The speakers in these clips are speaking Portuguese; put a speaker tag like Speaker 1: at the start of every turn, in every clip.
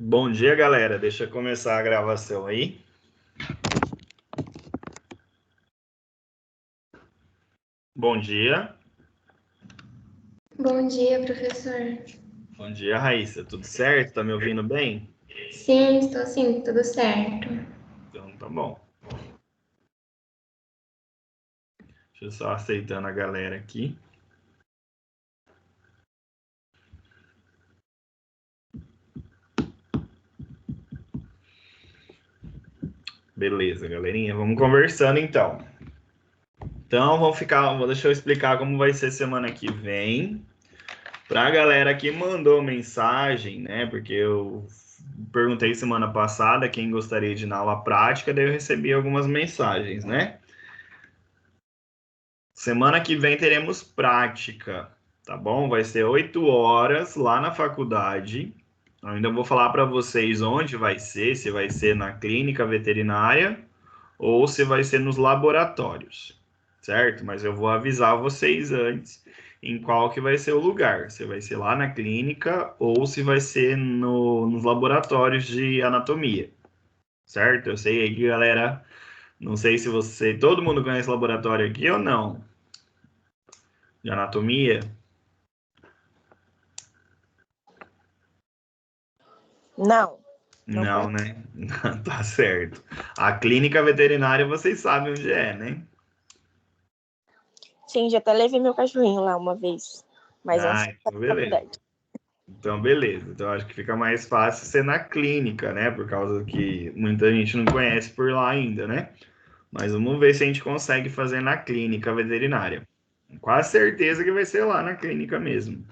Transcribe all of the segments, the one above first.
Speaker 1: Bom dia, galera. Deixa eu começar a gravação aí. Bom dia.
Speaker 2: Bom dia, professor.
Speaker 1: Bom dia, Raíssa. Tudo certo? Tá me ouvindo bem?
Speaker 2: Sim, estou sim, tudo certo.
Speaker 1: Então tá bom. Deixa eu só aceitando a galera aqui. Beleza, galerinha. Vamos conversando então. Deixa eu explicar como vai ser semana que vem. Pra galera que mandou mensagem, né? Porque eu perguntei semana passada quem gostaria de ir na aula prática, daí eu recebi algumas mensagens, né? Semana que vem teremos prática, tá bom? Vai ser 8 horas lá na faculdade. Eu ainda vou falar para vocês onde vai ser, se vai ser na clínica veterinária ou se vai ser nos laboratórios, certo? Mas eu vou avisar vocês antes em qual que vai ser o lugar, se vai ser lá na clínica ou se vai ser nos laboratórios de anatomia, certo? Eu sei aí que, galera, não sei se todo mundo conhece laboratório aqui ou não, de anatomia.
Speaker 3: Não.
Speaker 1: Não, né? Tá certo. A clínica veterinária vocês sabem onde é, né?
Speaker 3: Sim, já até levei meu cachorrinho lá uma vez. Mas
Speaker 1: Ah,
Speaker 3: antes da
Speaker 1: então beleza.
Speaker 3: faculdade.
Speaker 1: Então, beleza. Então, acho que fica mais fácil ser na clínica, né? Por causa que muita gente não conhece por lá ainda, né? Mas vamos ver se a gente consegue fazer na clínica veterinária. Quase certeza que vai ser lá na clínica mesmo.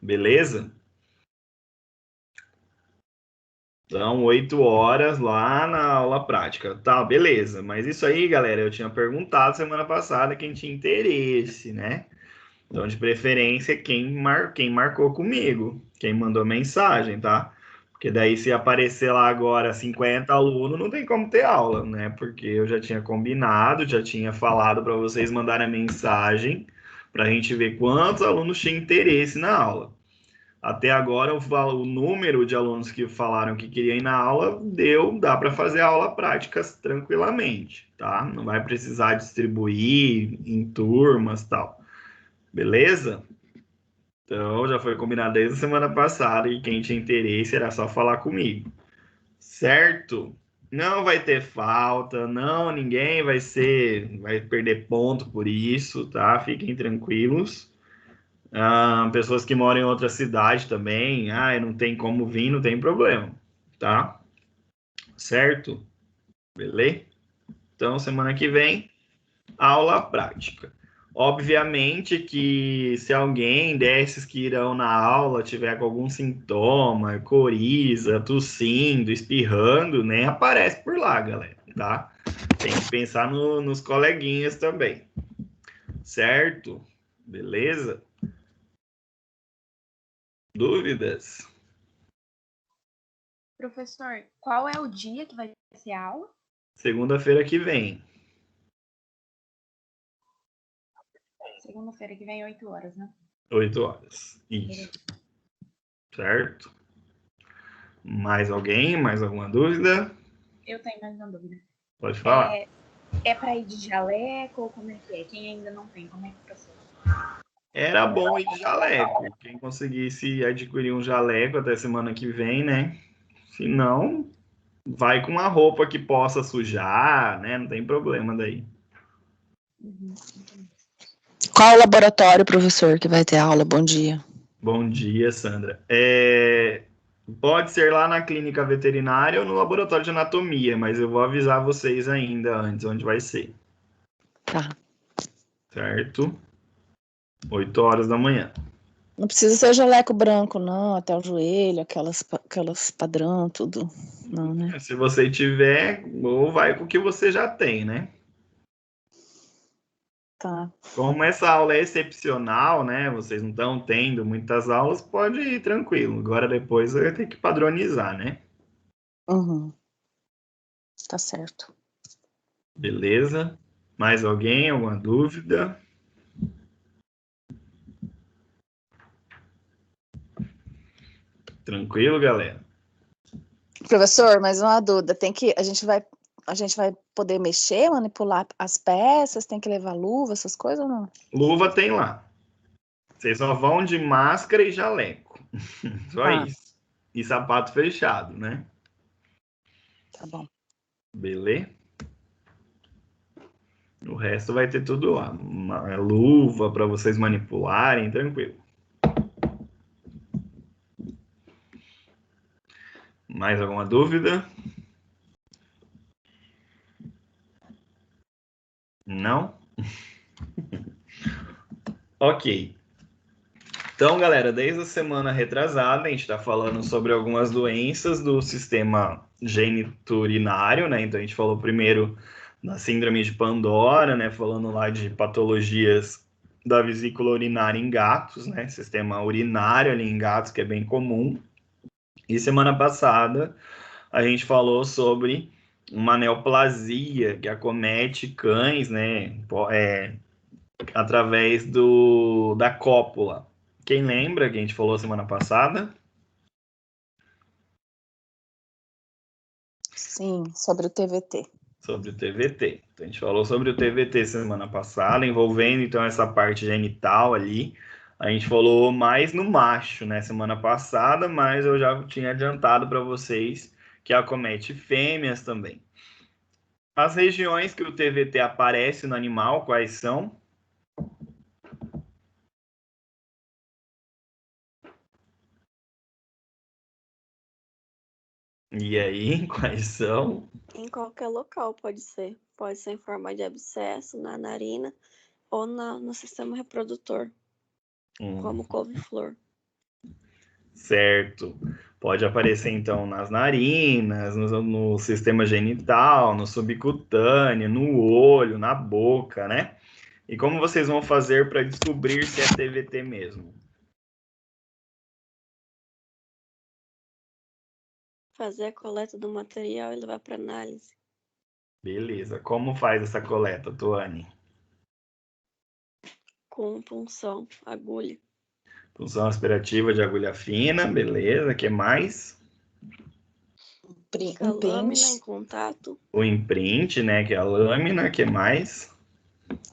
Speaker 1: Beleza? Então, 8 horas lá na aula prática. Tá, beleza. Mas isso aí, galera, eu tinha perguntado semana passada quem tinha interesse, né? Então, de preferência, quem marcou comigo, quem mandou mensagem, tá? Porque daí, se aparecer lá agora 50 alunos, não tem como ter aula, né? Porque eu já tinha combinado, já tinha falado para vocês mandarem a mensagem para a gente ver quantos alunos tinham interesse na aula. Até agora, o número de alunos que falaram que queriam ir na aula dá para fazer a aula práticas tranquilamente, tá? Não vai precisar distribuir em turmas tal. Beleza? Então, já foi combinado desde a semana passada e quem tinha interesse era só falar comigo. Certo? Não vai ter falta, não, ninguém vai perder ponto por isso, tá? Fiquem tranquilos. Pessoas que moram em outra cidade também, não tem como vir, não tem problema, tá? Certo? Beleza? Então, semana que vem, aula prática. Obviamente que se alguém desses que irão na aula tiver com algum sintoma, coriza, tossindo, espirrando, nem aparece por lá, galera, tá? Tem que pensar nos coleguinhas também, certo? Beleza? Dúvidas?
Speaker 4: Professor, qual é o dia que vai ser a aula?
Speaker 1: Segunda-feira que vem.
Speaker 4: Segunda-feira que vem, 8 horas, né?
Speaker 1: 8 horas. Isso. Certo? Mais alguém? Mais alguma dúvida?
Speaker 4: Eu tenho mais uma dúvida.
Speaker 1: Pode falar.
Speaker 4: É para ir de jaleco ou como é que é? Quem ainda não tem, como é que procede?
Speaker 1: Era bom ir de jaleco. Quem conseguisse adquirir um jaleco até semana que vem, né? Se não, vai com uma roupa que possa sujar, né? Não tem problema daí.
Speaker 5: Qual o laboratório, professor, que vai ter aula? Bom dia.
Speaker 1: Bom dia, Sandra. Pode ser lá na clínica veterinária ou no laboratório de anatomia, mas eu vou avisar vocês ainda antes onde vai ser.
Speaker 5: Tá.
Speaker 1: Certo? 8 horas da manhã.
Speaker 5: Não precisa ser jaleco branco, não, até o joelho, aquelas padrão, tudo. Não, né?
Speaker 1: Se você tiver, ou vai com o que você já tem, né?
Speaker 5: Tá.
Speaker 1: Como essa aula é excepcional, né? Vocês não estão tendo muitas aulas, pode ir tranquilo. Agora depois vai ter que padronizar, né?
Speaker 5: Uhum. Tá certo.
Speaker 1: Beleza? Mais alguém? Alguma dúvida? Tranquilo, galera?
Speaker 5: Professor, mais uma dúvida. A gente vai poder mexer, manipular as peças, tem que levar luva, essas coisas ou não?
Speaker 1: Luva tem lá. Vocês só vão de máscara e jaleco. Só
Speaker 5: Ah.
Speaker 1: isso. E sapato fechado, né?
Speaker 5: Tá bom.
Speaker 1: Beleza? O resto vai ter tudo lá. Uma luva para vocês manipularem, tranquilo. Mais alguma dúvida? Não? Ok. Então, galera, desde a semana retrasada, a gente está falando sobre algumas doenças do sistema geniturinário, né? Então, a gente falou primeiro da síndrome de Pandora, né? Falando lá de patologias da vesícula urinária em gatos, né? Sistema urinário ali em gatos, que é bem comum. E semana passada, a gente falou sobre uma neoplasia que acomete cães, né? Através da cópula. Quem lembra que a gente falou semana passada?
Speaker 5: Sim, sobre o TVT.
Speaker 1: Sobre o TVT. Então, a gente falou sobre o TVT semana passada, envolvendo então essa parte genital ali. A gente falou mais no macho, né, semana passada, mas eu já tinha adiantado para vocês que acomete fêmeas também. As regiões que o TVT aparece no animal, quais são? E aí, quais são?
Speaker 3: Em qualquer local pode ser. Pode ser em forma de abscesso, na narina ou no sistema reprodutor, como couve-flor.
Speaker 1: Certo. Pode aparecer, então, nas narinas, no sistema genital, no subcutâneo, no olho, na boca, né? E como vocês vão fazer para descobrir se é TVT mesmo?
Speaker 3: Fazer a coleta do material e levar para análise.
Speaker 1: Beleza. Como faz essa coleta, Tuane?
Speaker 3: Com punção, agulha.
Speaker 1: Punção aspirativa de agulha fina, beleza. O que mais?
Speaker 3: A lâmina em contato.
Speaker 1: O imprint, né? Que é a lâmina. O que mais?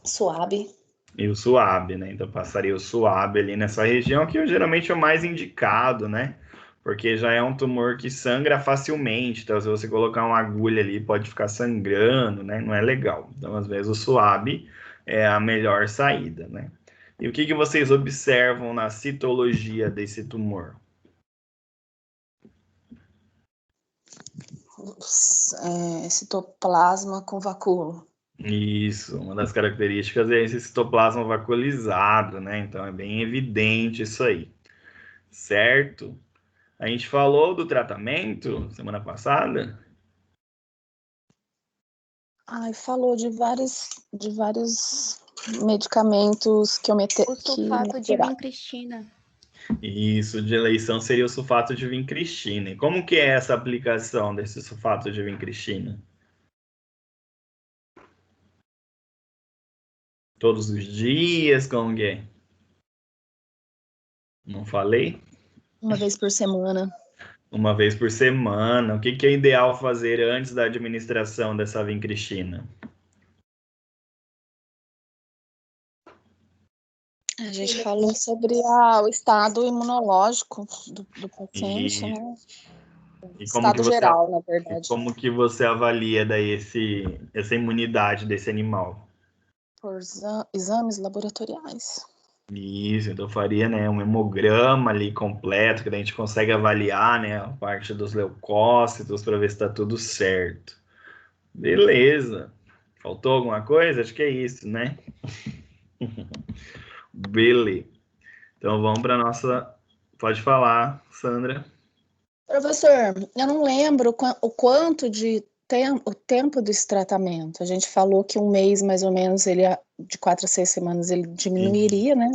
Speaker 5: Suave.
Speaker 1: E o suave, né? Então passaria o suave ali nessa região, que geralmente é o mais indicado, né? Porque já é um tumor que sangra facilmente. Então, se você colocar uma agulha ali, pode ficar sangrando, né? Não é legal. Então, às vezes, o suave é a melhor saída, né? E o que vocês observam na citologia desse tumor?
Speaker 5: Citoplasma com vacúolo.
Speaker 1: Isso, uma das características é esse citoplasma vacuolizado, né? Então, é bem evidente isso aí, certo? A gente falou do tratamento semana passada?
Speaker 5: Ai, falou de vários medicamentos que eu
Speaker 4: O sulfato de vincristina.
Speaker 1: Isso, de eleição seria o sulfato de vincristina. E como que é essa aplicação desse sulfato de vincristina? Todos os dias, como que é? Não falei?
Speaker 5: Uma vez por semana.
Speaker 1: Uma vez por semana. O que é ideal fazer antes da administração dessa vincristina?
Speaker 5: A gente falou sobre o estado imunológico do paciente, né?
Speaker 1: E
Speaker 5: Estado geral, na
Speaker 1: e
Speaker 5: verdade.
Speaker 1: como que você avalia daí essa imunidade desse animal?
Speaker 5: Por exames laboratoriais.
Speaker 1: Isso, então faria, né, um hemograma ali completo, que a gente consegue avaliar, né, a parte dos leucócitos para ver se está tudo certo. Beleza. Faltou alguma coisa? Acho que é isso, né? Beleza. Então vamos para nossa. Pode falar, Sandra.
Speaker 5: Professor, eu não lembro o quanto de o tempo desse tratamento. A gente falou que um mês, mais ou menos, de 4 a 6 semanas, ele diminuiria, né?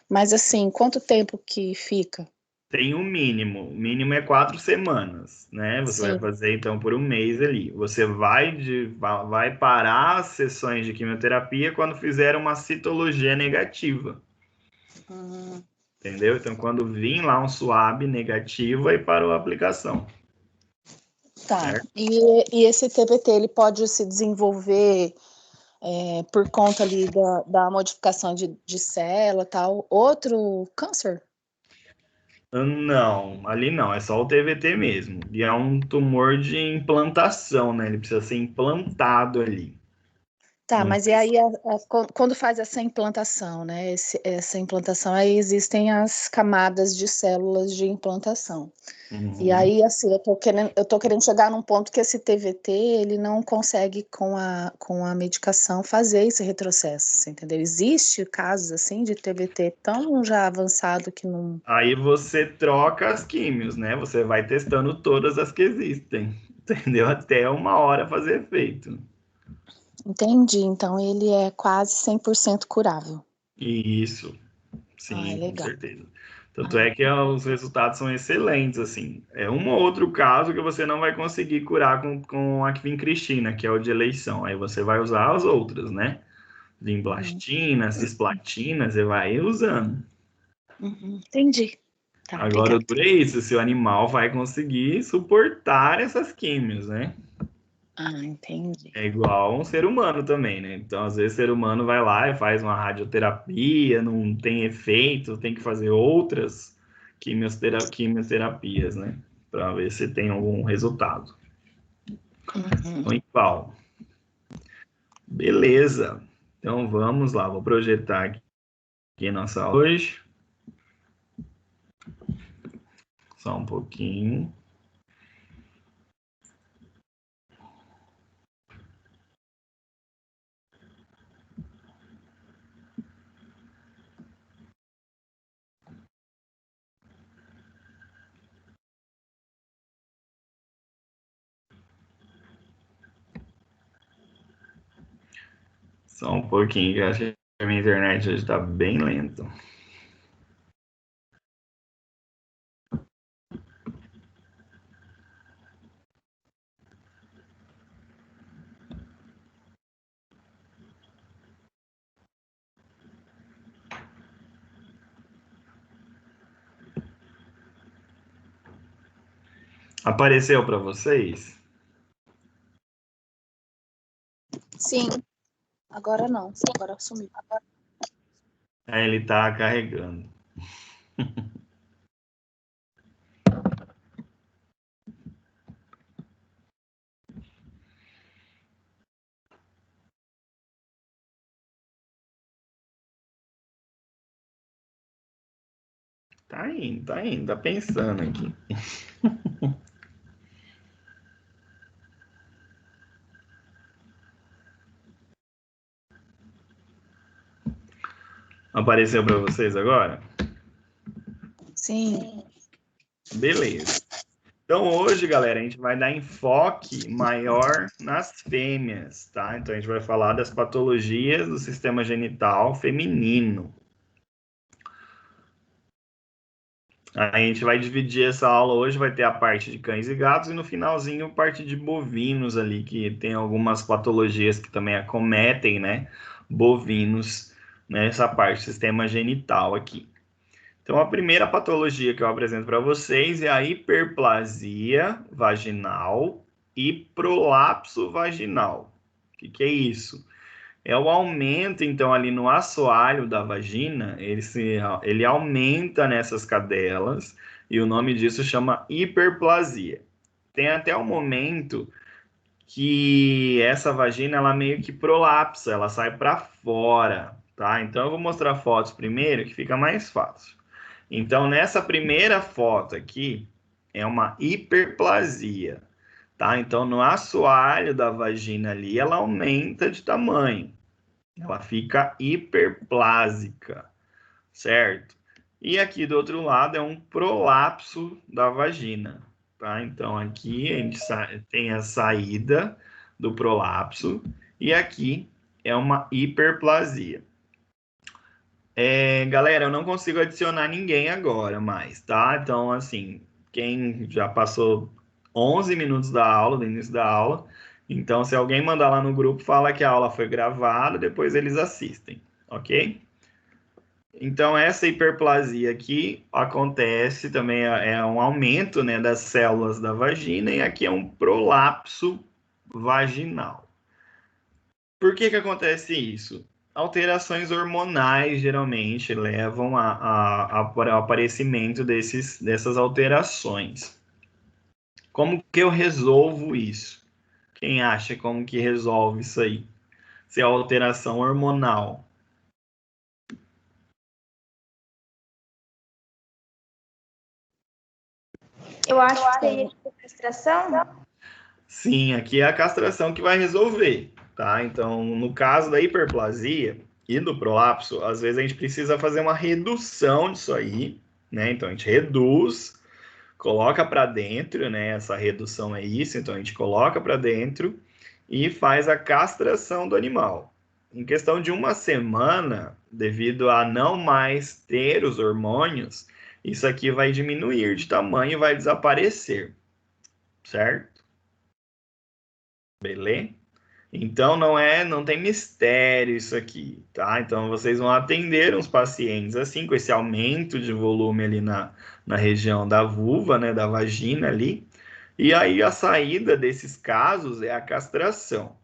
Speaker 5: Mas assim, quanto tempo que fica?
Speaker 1: Tem um mínimo. O mínimo é 4 semanas, né? Você vai
Speaker 5: Sim.
Speaker 1: fazer então por um mês ali. Você vai parar as sessões de quimioterapia quando fizer uma citologia negativa. entendeu? Então, quando vir lá um SWAB negativo, aí parou a aplicação.
Speaker 5: Tá.
Speaker 1: Certo?
Speaker 5: E esse TBT, ele pode se desenvolver por conta ali da modificação de célula, tal, outro câncer?
Speaker 1: Não, ali não, é só o TVT mesmo. E é um tumor de implantação, né? Ele precisa ser implantado ali.
Speaker 5: Tá, mas e aí quando faz essa implantação, né? Essa implantação, aí existem as camadas de células de implantação. E aí, assim, eu tô querendo chegar num ponto que esse TVT, ele não consegue com a medicação fazer esse retrocesso, você entendeu? Existe casos, assim, de TVT tão já avançado que não...
Speaker 1: Aí você troca as químios, né? Você vai testando todas as que existem, entendeu? Até uma hora fazer efeito.
Speaker 5: Entendi, então ele é quase 100% curável.
Speaker 1: Isso,
Speaker 5: Ah, é
Speaker 1: sim, com
Speaker 5: legal.
Speaker 1: certeza. Tanto é que os resultados são excelentes, assim. É um ou outro caso que você não vai conseguir curar com a vincristina, que é o de eleição. Aí você vai usar as outras, né? Vimblastina, cisplatina, você vai usando.
Speaker 5: Entendi. Tá,
Speaker 1: Agora, o
Speaker 5: obrigada.
Speaker 1: duro é isso, se o animal vai conseguir suportar essas químios, né?
Speaker 5: Ah, entendi.
Speaker 1: É igual um ser humano também, né? Então, às vezes, o ser humano vai lá e faz uma radioterapia, não tem efeito, tem que fazer outras quimioterapias, né? Para ver se tem algum resultado. Então, igual. Beleza. Então, vamos lá. Vou projetar aqui a nossa aula hoje. Só um pouquinho. Só um pouquinho, que eu acho que a minha internet hoje está bem lenta. Apareceu para vocês?
Speaker 5: Sim. Agora não. Agora sumiu.
Speaker 1: Aí ele está carregando. Tá indo, tá pensando aqui. Apareceu para vocês agora?
Speaker 5: Sim.
Speaker 1: Beleza. Então hoje, galera, a gente vai dar enfoque maior nas fêmeas, tá? Então a gente vai falar das patologias do sistema genital feminino. A gente vai dividir essa aula hoje, vai ter a parte de cães e gatos e no finalzinho a parte de bovinos ali, que tem algumas patologias que também acometem, né? Bovinos nessa parte do sistema genital aqui. Então, a primeira patologia que eu apresento para vocês é a hiperplasia vaginal e prolapso vaginal. O que é isso? É o aumento, então, ali no assoalho da vagina, ele aumenta nessas cadelas, e o nome disso chama hiperplasia. Tem até um momento que essa vagina, ela meio que prolapsa, ela sai para fora, tá? Então, eu vou mostrar fotos primeiro, que fica mais fácil. Então, nessa primeira foto aqui, é uma hiperplasia, tá? Então, no assoalho da vagina ali, ela aumenta de tamanho. Ela fica hiperplásica, certo? E aqui do outro lado é um prolapso da vagina, tá? Então, aqui a gente tem a saída do prolapso e aqui é uma hiperplasia. Galera, eu não consigo adicionar ninguém agora mais, tá? Então, assim, quem já passou 11 minutos da aula, do início da aula, então se alguém mandar lá no grupo, fala que a aula foi gravada, depois eles assistem, ok? Então, essa hiperplasia aqui acontece também, é um aumento, né, das células da vagina, e aqui é um prolapso vaginal. Por que acontece isso? Alterações hormonais geralmente levam ao aparecimento dessas alterações. Como que eu resolvo isso? Quem acha como que resolve isso aí? Se é alteração hormonal.
Speaker 4: Eu acho que seria tipo castração.
Speaker 1: Sim, aqui é a castração que vai resolver, tá? Então, no caso da hiperplasia e do prolapso, às vezes a gente precisa fazer uma redução disso aí, né? Então, a gente reduz, coloca para dentro, né? Essa redução é isso, então a gente coloca para dentro e faz a castração do animal. Em questão de uma semana, devido a não mais ter os hormônios, isso aqui vai diminuir de tamanho e vai desaparecer, certo? Beleza? Então não tem mistério isso aqui, tá? Então vocês vão atender os pacientes assim, com esse aumento de volume ali na região da vulva, né, da vagina ali. E aí a saída desses casos é a castração.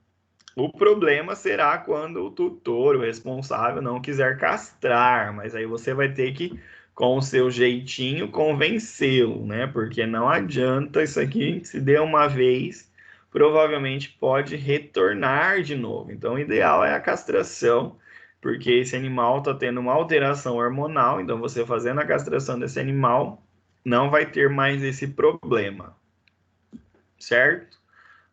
Speaker 1: O problema será quando o tutor, o responsável, não quiser castrar, mas aí você vai ter que, com o seu jeitinho, convencê-lo, né? Porque não adianta isso aqui, se der uma vez, provavelmente pode retornar de novo. Então, o ideal é a castração, porque esse animal está tendo uma alteração hormonal, então você fazendo a castração desse animal, não vai ter mais esse problema, certo?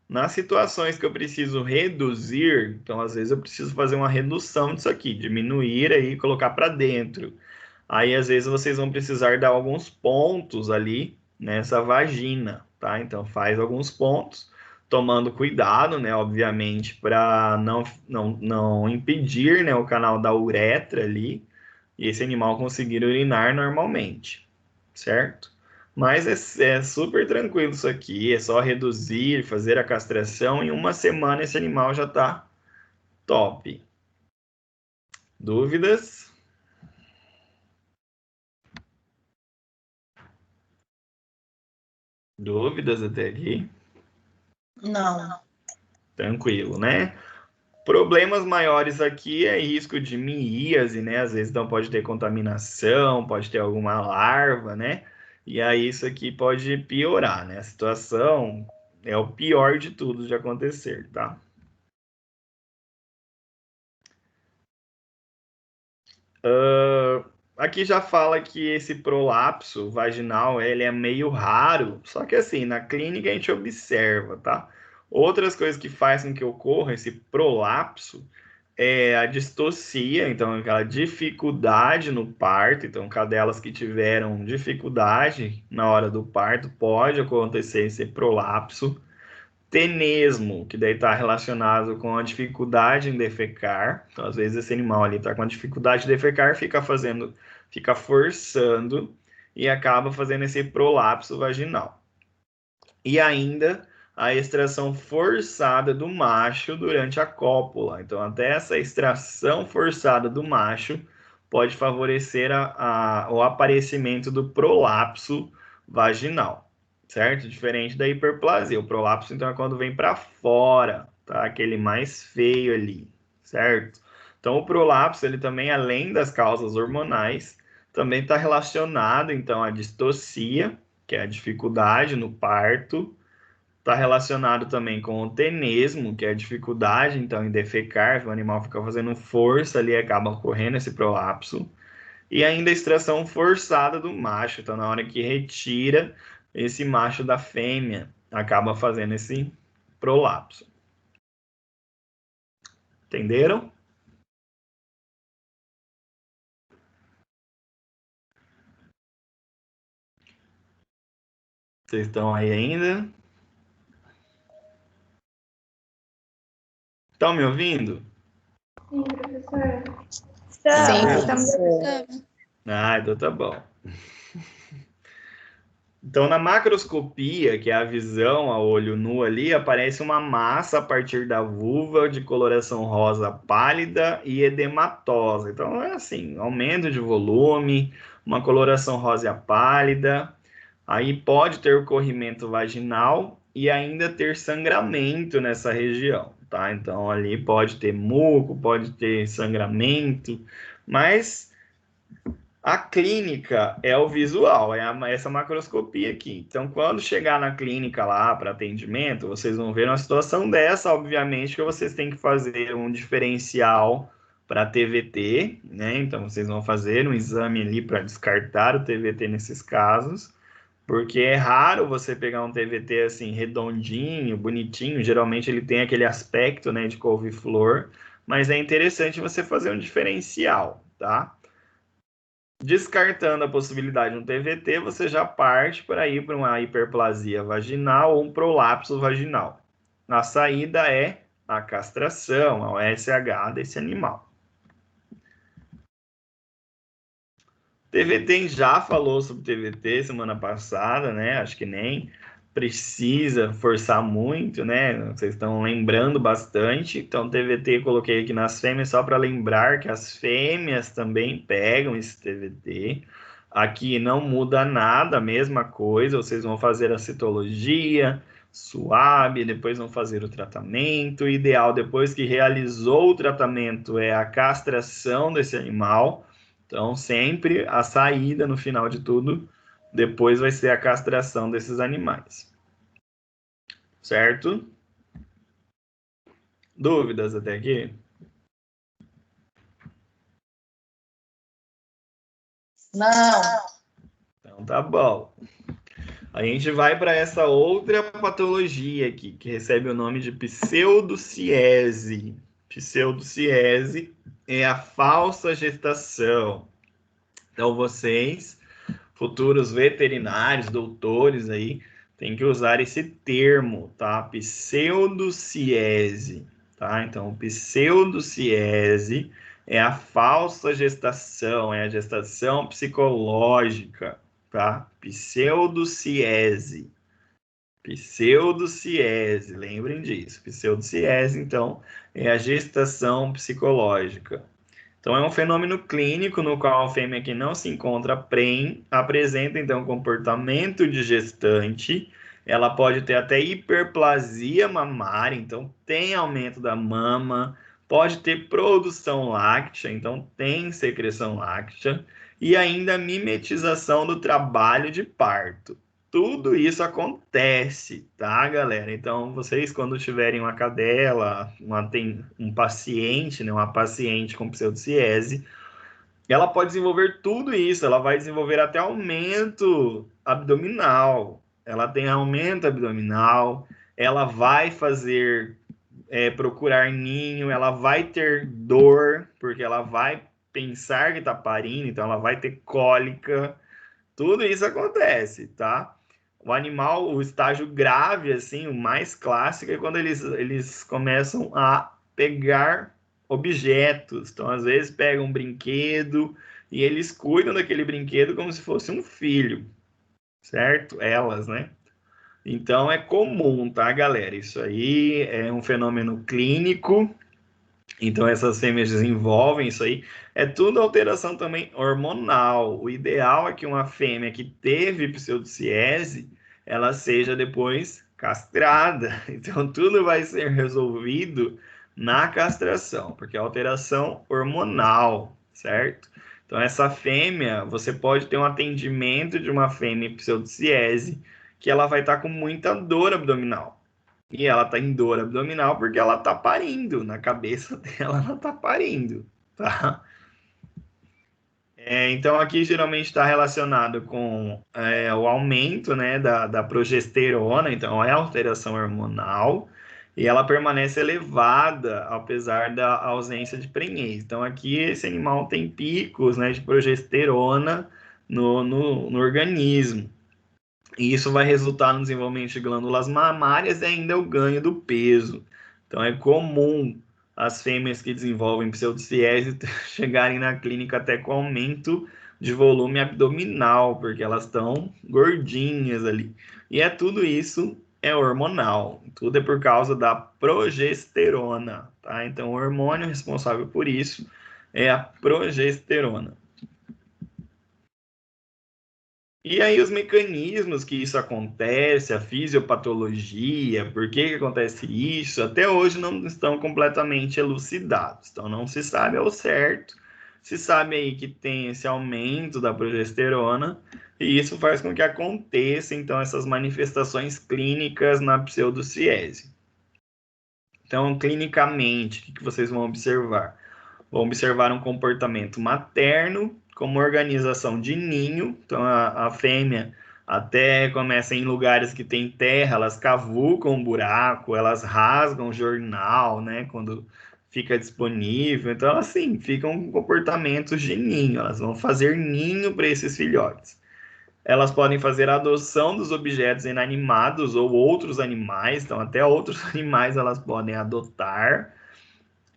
Speaker 1: Nas situações que eu preciso reduzir, então às vezes eu preciso fazer uma redução disso aqui, diminuir aí e colocar para dentro. Aí às vezes vocês vão precisar dar alguns pontos ali nessa vagina, tá? Então faz alguns pontos, tomando cuidado, né? Obviamente, para não impedir, né, o canal da uretra ali e esse animal conseguir urinar normalmente, certo? Mas é super tranquilo isso aqui, é só reduzir, fazer a castração, em uma semana esse animal já está top. Dúvidas? Dúvidas até aqui?
Speaker 5: Não.
Speaker 1: Tranquilo, né? Problemas maiores aqui é risco de miíase, né? Às vezes então pode ter contaminação, pode ter alguma larva, né? E aí isso aqui pode piorar, né? A situação é o pior de tudo de acontecer, tá? Aqui já fala que esse prolapso vaginal ele é meio raro, só que assim, na clínica a gente observa, tá? Outras coisas que fazem com que ocorra esse prolapso é a distocia, então aquela dificuldade no parto, então cadelas que tiveram dificuldade na hora do parto, pode acontecer esse prolapso. Tenesmo, que daí está relacionado com a dificuldade em defecar. Então, às vezes, esse animal ali está com a dificuldade de defecar, fica forçando e acaba fazendo esse prolapso vaginal. E ainda a extração forçada do macho durante a cópula. Então, até essa extração forçada do macho pode favorecer o aparecimento do prolapso vaginal, certo? Diferente da hiperplasia. O prolapso, então, é quando vem para fora, tá? Aquele mais feio ali, certo? Então, o prolapso, ele também, além das causas hormonais, também está relacionado, então, à distocia, que é a dificuldade no parto, está relacionado também com o tenesmo, que é a dificuldade, então, em defecar, o animal fica fazendo força ali, acaba ocorrendo esse prolapso. E ainda a extração forçada do macho, então, na hora que retira esse macho da fêmea, acaba fazendo esse prolapso. Entenderam? Vocês estão aí ainda? Estão me ouvindo?
Speaker 2: Sim, professor.
Speaker 5: Sim,
Speaker 4: Estamos.
Speaker 5: professor.
Speaker 1: Ah, então tá bom. Então, na macroscopia, que é a visão a olho nu ali, aparece uma massa a partir da vulva de coloração rosa pálida e edematosa. Então, é assim, aumento de volume, uma coloração rosa pálida. Aí pode ter o corrimento vaginal e ainda ter sangramento nessa região, tá? Então, ali pode ter muco, pode ter sangramento, mas a clínica é o visual, é essa macroscopia aqui. Então, quando chegar na clínica lá para atendimento, vocês vão ver uma situação dessa, obviamente, que vocês têm que fazer um diferencial para TVT, né? Então, vocês vão fazer um exame ali para descartar o TVT nesses casos, porque é raro você pegar um TVT assim, redondinho, bonitinho, geralmente ele tem aquele aspecto, né, de couve-flor, mas é interessante você fazer um diferencial, tá? Descartando a possibilidade de um TVT, você já parte para ir para uma hiperplasia vaginal ou um prolapso vaginal. A saída é a castração, a OSH desse animal. TVT já falou sobre TVT semana passada, né? Acho que nem precisa forçar muito, né? Vocês estão lembrando bastante. Então, TVT coloquei aqui nas fêmeas só para lembrar que as fêmeas também pegam esse TVT. Aqui não muda nada, a mesma coisa. Vocês vão fazer a citologia, suave, depois vão fazer o tratamento. O ideal, depois que realizou o tratamento, é a castração desse animal. Então, sempre a saída no final de tudo, depois vai ser a castração desses animais. Certo? Dúvidas até aqui?
Speaker 5: Não.
Speaker 1: Então tá bom. A gente vai para essa outra patologia aqui, que recebe o nome de pseudociese. Pseudociese é a falsa gestação. Então vocês, futuros veterinários, doutores aí, tem que usar esse termo, tá? Pseudociese, tá? Então, pseudociese é a falsa gestação, é a gestação psicológica, tá? Pseudociese. Pseudociese, lembrem disso. Pseudociese, então, é a gestação psicológica. Então, é um fenômeno clínico no qual a fêmea que não se encontra prenhe apresenta, então, comportamento de gestante. Ela pode ter até hiperplasia mamária, então tem aumento da mama, pode ter produção láctea, então tem secreção láctea, e ainda mimetização do trabalho de parto. Tudo isso acontece, tá, galera? Então, vocês, quando tiverem uma cadela, um paciente, né, uma paciente com pseudociese, ela pode desenvolver tudo isso. Ela vai desenvolver até aumento abdominal. Ela tem aumento abdominal. Ela vai fazer, procurar ninho. Ela vai ter dor, porque ela vai pensar que está parindo. Então, ela vai ter cólica. Tudo isso acontece, tá? O animal, o estágio grave, assim, o mais clássico é quando eles começam a pegar objetos. Então, às vezes, pegam um brinquedo e eles cuidam daquele brinquedo como se fosse um filho, certo? Elas, né? Então, é comum, tá, galera? Isso aí é um fenômeno clínico. Então, essas fêmeas desenvolvem isso aí. É tudo alteração também hormonal. O ideal é que uma fêmea que teve pseudociese, ela seja depois castrada. Então, tudo vai ser resolvido na castração, porque é alteração hormonal, certo? Então, essa fêmea, você pode ter um atendimento de uma fêmea pseudociese, que ela vai estar com muita dor abdominal. E ela tá em dor abdominal porque ela tá parindo. Na cabeça dela, ela tá parindo, tá? Então, aqui geralmente está relacionado com o aumento, né, da progesterona. Então, é alteração hormonal. E ela permanece elevada, apesar da ausência de prenhez. Então, aqui esse animal tem picos, né, de progesterona no organismo. E isso vai resultar no desenvolvimento de glândulas mamárias e ainda o ganho do peso. Então, é comum as fêmeas que desenvolvem pseudociese chegarem na clínica até com aumento de volume abdominal, porque elas estão gordinhas ali. E tudo isso é hormonal, tudo é por causa da progesterona, tá? Então, o hormônio responsável por isso é a progesterona. E aí os mecanismos que isso acontece, a fisiopatologia, por que acontece isso, até hoje não estão completamente elucidados. Então não se sabe ao certo. Se sabe aí que tem esse aumento da progesterona e isso faz com que aconteça então essas manifestações clínicas na pseudociese. Então, clinicamente, o que vocês vão observar? Vão observar um comportamento materno, como organização de ninho. Então, a fêmea até começa em lugares que tem terra, elas cavucam um buraco, elas rasgam o jornal, né? Quando fica disponível. Então, assim, ficam comportamentos de ninho. Elas vão fazer ninho para esses filhotes. Elas podem fazer a adoção dos objetos inanimados ou outros animais. Então, até outros animais elas podem adotar.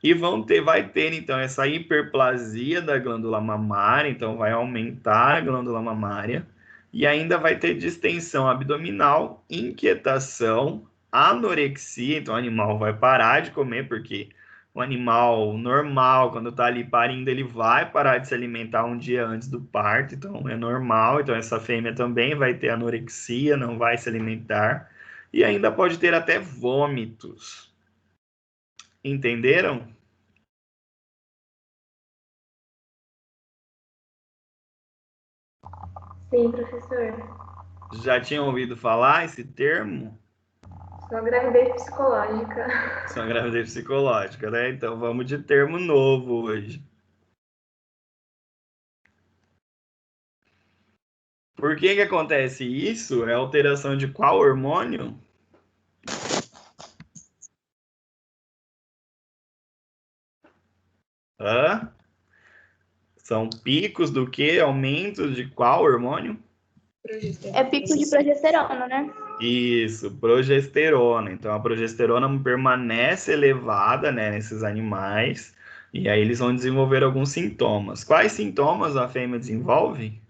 Speaker 1: E vai ter, então, essa hiperplasia da glândula mamária, então vai aumentar a glândula mamária, e ainda vai ter distensão abdominal, inquietação, anorexia, então o animal vai parar de comer, porque o animal normal, quando está ali parindo, ele vai parar de se alimentar um dia antes do parto, então é normal, então essa fêmea também vai ter anorexia, não vai se alimentar, e ainda pode ter até vômitos. Entenderam?
Speaker 2: Sim, professor.
Speaker 1: Já tinham ouvido falar esse termo?
Speaker 2: Só gravidez psicológica.
Speaker 1: Só gravidez psicológica, né? Então vamos de termo novo hoje. Por que que acontece isso? É alteração de qual hormônio? Hã? São picos do que? Aumentos de qual hormônio?
Speaker 4: É pico de progesterona, né?
Speaker 1: Isso, progesterona. Então a progesterona permanece elevada, né, nesses animais, e aí eles vão desenvolver alguns sintomas. Quais sintomas a fêmea desenvolve?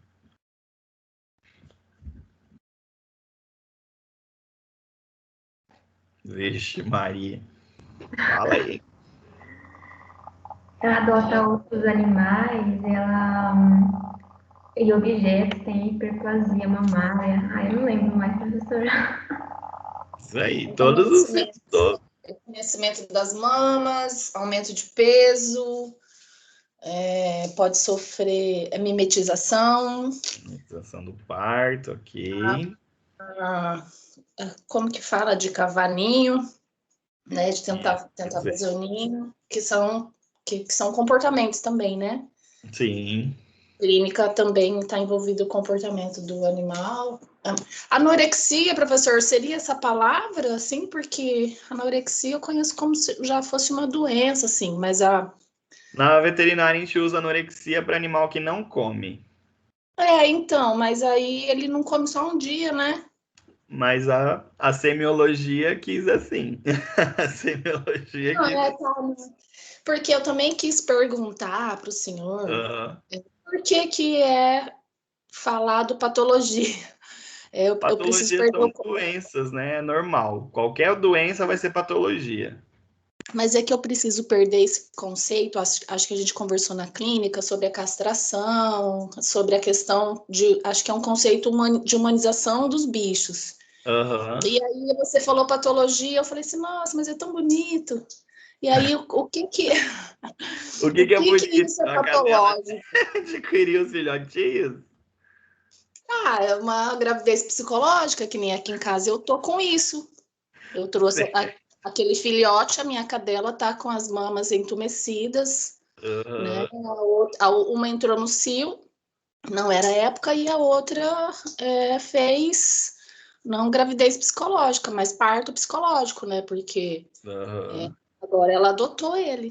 Speaker 1: Vixe, Maria. Fala aí.
Speaker 2: Ela adota outros animais, ela e objetos, tem hiperplasia mamária. Ai, eu não lembro mais, professor.
Speaker 1: Isso aí, todos os sintomas.
Speaker 5: Crescimento das mamas, aumento de peso, pode sofrer mimetização.
Speaker 1: Mimetização do parto, ok.
Speaker 5: Como que fala? De cavar ninho, né? De tentar fazer o ninho, que são comportamentos também, né?
Speaker 1: Sim.
Speaker 5: Clínica também está envolvido o comportamento do animal. Anorexia, professor, seria essa palavra, assim? Porque anorexia eu conheço como se já fosse uma doença, assim, mas
Speaker 1: Na veterinária a gente usa anorexia para animal que não come.
Speaker 5: Então, mas aí ele não come só um dia, né?
Speaker 1: Mas a semiologia quis assim. A semiologia
Speaker 5: Não,
Speaker 1: quis.
Speaker 5: tá, porque eu também quis perguntar para o senhor por que é falado patologia. Eu preciso
Speaker 1: Patologia
Speaker 5: perder
Speaker 1: são doenças, né? É normal. Qualquer doença vai ser patologia.
Speaker 5: Mas é que eu preciso perder esse conceito. Acho que a gente conversou na clínica sobre a castração, sobre a questão de. Acho que é um conceito de humanização dos bichos.
Speaker 1: Uhum.
Speaker 5: E aí você falou patologia, eu falei assim, nossa, mas é tão bonito. E aí, o que
Speaker 1: O que é bonito?
Speaker 5: isso é
Speaker 1: A cadela
Speaker 5: patológico?
Speaker 1: adquirir os filhotinhos?
Speaker 5: É uma gravidez psicológica, que nem aqui em casa eu tô com isso. Eu trouxe aquele filhote, a minha cadela tá com as mamas entumecidas, né? Uma entrou no cio, não era época, e a outra fez, não gravidez psicológica, mas parto psicológico, né? Porque agora ela adotou ele.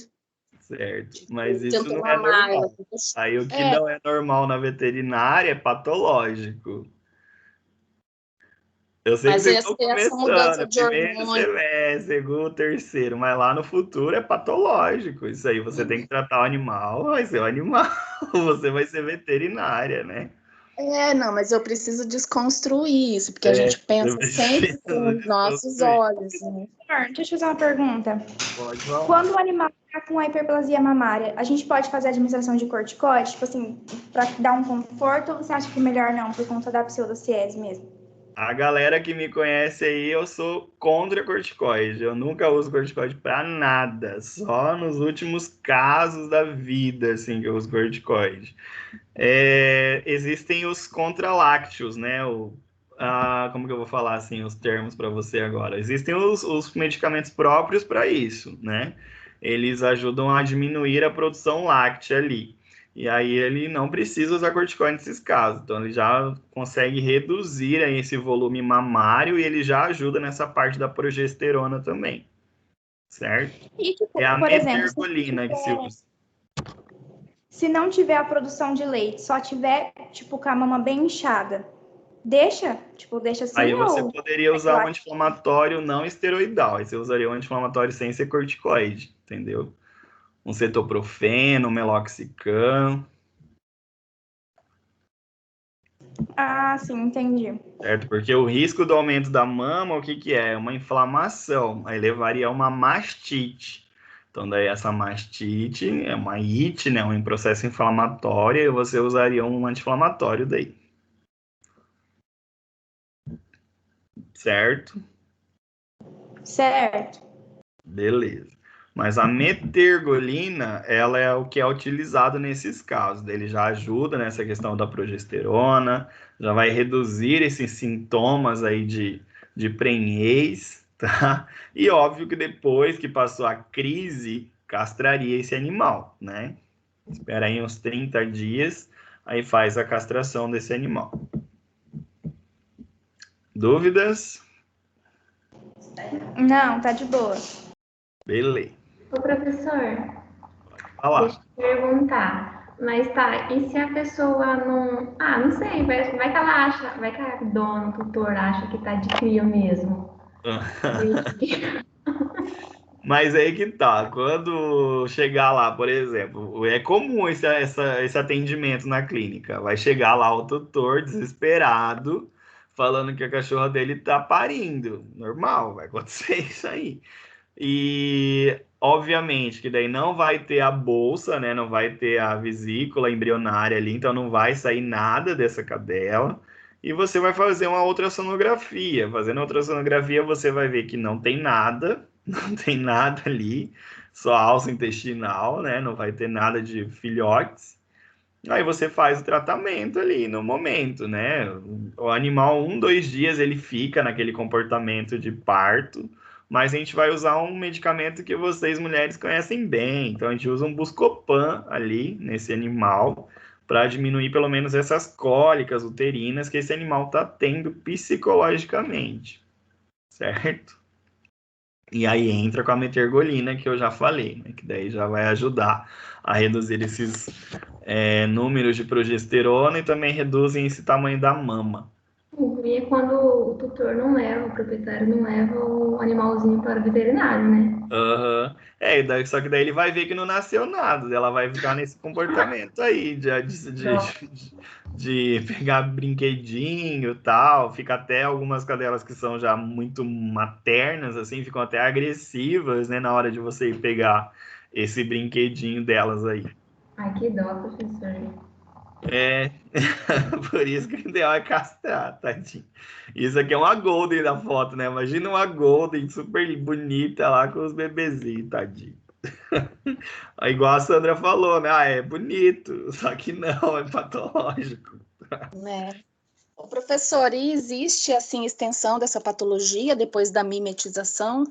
Speaker 1: Certo, mas isso
Speaker 5: Tentou
Speaker 1: não é
Speaker 5: mamar ela.
Speaker 1: normal. Aí o que não é normal na veterinária é patológico. Eu sei
Speaker 5: Mas
Speaker 1: que vocês estão
Speaker 5: essa
Speaker 1: começando,
Speaker 5: mudança de
Speaker 1: primeiro
Speaker 5: hormônio.
Speaker 1: semestre, segundo, terceiro, mas lá no futuro é patológico. Isso aí você tem que tratar o animal, vai ser o animal, você vai ser veterinária, né?
Speaker 5: Não, mas eu preciso desconstruir isso, porque a
Speaker 1: É,
Speaker 5: gente pensa
Speaker 1: você
Speaker 5: sempre
Speaker 1: precisa
Speaker 5: com os nossos
Speaker 1: desconstruir.
Speaker 5: olhos, né?
Speaker 4: Deixa eu fazer uma pergunta.
Speaker 1: Pode falar.
Speaker 4: Quando o animal está com a hiperplasia mamária, a gente pode fazer a administração de corticoide, tipo assim, para dar um conforto, ou você acha que melhor não, por conta da pseudociese mesmo?
Speaker 1: A galera que me conhece aí, eu sou contra corticoide. Eu nunca uso corticoide para nada. Só nos últimos casos da vida, assim, que eu uso corticoide. Existem os contralácteos, né? Como que eu vou falar assim os termos para você agora? Existem os medicamentos próprios para isso, né? Eles ajudam a diminuir a produção láctea ali. E aí ele não precisa usar corticoide nesses casos. Então ele já consegue reduzir aí esse volume mamário e ele já ajuda nessa parte da progesterona também. Certo?
Speaker 4: E, tipo,
Speaker 1: É a
Speaker 4: por exemplo,
Speaker 1: metergolina que se usa.
Speaker 4: se não tiver a produção de leite, só tiver, tipo, com a mama bem inchada, deixa? Tipo, deixa assim
Speaker 1: Aí você
Speaker 4: ou...
Speaker 1: poderia usar um anti-inflamatório não esteroidal. Aí você usaria um anti-inflamatório sem ser corticoide, entendeu? Um cetoprofeno, um meloxicam,
Speaker 4: Ah, sim, entendi.
Speaker 1: certo? Porque o risco do aumento da mama, o que que é? Uma inflamação. Aí levaria a uma mastite. Então, daí essa mastite é uma ite, né? Um processo inflamatório, e você usaria um anti-inflamatório daí. Certo?
Speaker 4: Certo.
Speaker 1: Beleza. Mas a metergolina, ela é o que é utilizado nesses casos. Ele já ajuda nessa questão da progesterona, já vai reduzir esses sintomas aí de prenhez, tá? E óbvio que depois que passou a crise, castraria esse animal, né? Espera aí uns 30 dias, aí faz a castração desse animal. Dúvidas?
Speaker 4: Não, tá de boa.
Speaker 1: Beleza.
Speaker 2: Ô, professor,
Speaker 1: Falar.
Speaker 2: deixa eu perguntar. Mas tá, e se a pessoa não. Ah, não sei, vai que ela acha, vai que a dona, o tutor acha que tá de cria mesmo.
Speaker 1: Mas aí que tá, quando chegar lá, por exemplo, é comum esse atendimento na clínica. Vai chegar lá o tutor desesperado, falando que a cachorra dele tá parindo. Normal, vai acontecer isso aí. E, obviamente, que daí não vai ter a bolsa, né? Não vai ter a vesícula embrionária ali, então não vai sair nada dessa cadela. E você vai fazer uma ultrassonografia. Fazendo a ultrassonografia, você vai ver que não tem nada, não tem nada ali, só alça intestinal, né? Não vai ter nada de filhotes. Aí você faz o tratamento ali no momento, né? O animal, 2 dias, ele fica naquele comportamento de parto, mas a gente vai usar um medicamento que vocês mulheres conhecem bem. Então a gente usa um Buscopan ali nesse animal para diminuir pelo menos essas cólicas uterinas que esse animal está tendo psicologicamente, certo? E aí entra com a metergolina que eu já falei, né? Que daí já vai ajudar a reduzir esses números de progesterona e também reduzem esse tamanho da mama.
Speaker 2: E é quando o tutor não leva, o proprietário não leva o animalzinho para o veterinário, né?
Speaker 1: Uhum. Só que daí ele vai ver que não nasceu nada, ela vai ficar nesse comportamento aí de pegar brinquedinho e tal, fica até algumas cadelas que são já muito maternas, assim, ficam até agressivas, né, na hora de você ir pegar esse brinquedinho delas aí.
Speaker 2: Ai, que dó, professor.
Speaker 1: Por isso que o ideal é castrar, tadinho. Isso aqui é uma Golden da foto, né? Imagina uma Golden super bonita lá com os bebezinhos, tadinho. Igual a Sandra falou, né? É bonito, só que não, é patológico.
Speaker 5: Né? O professor, e existe assim extensão dessa patologia depois da mimetização?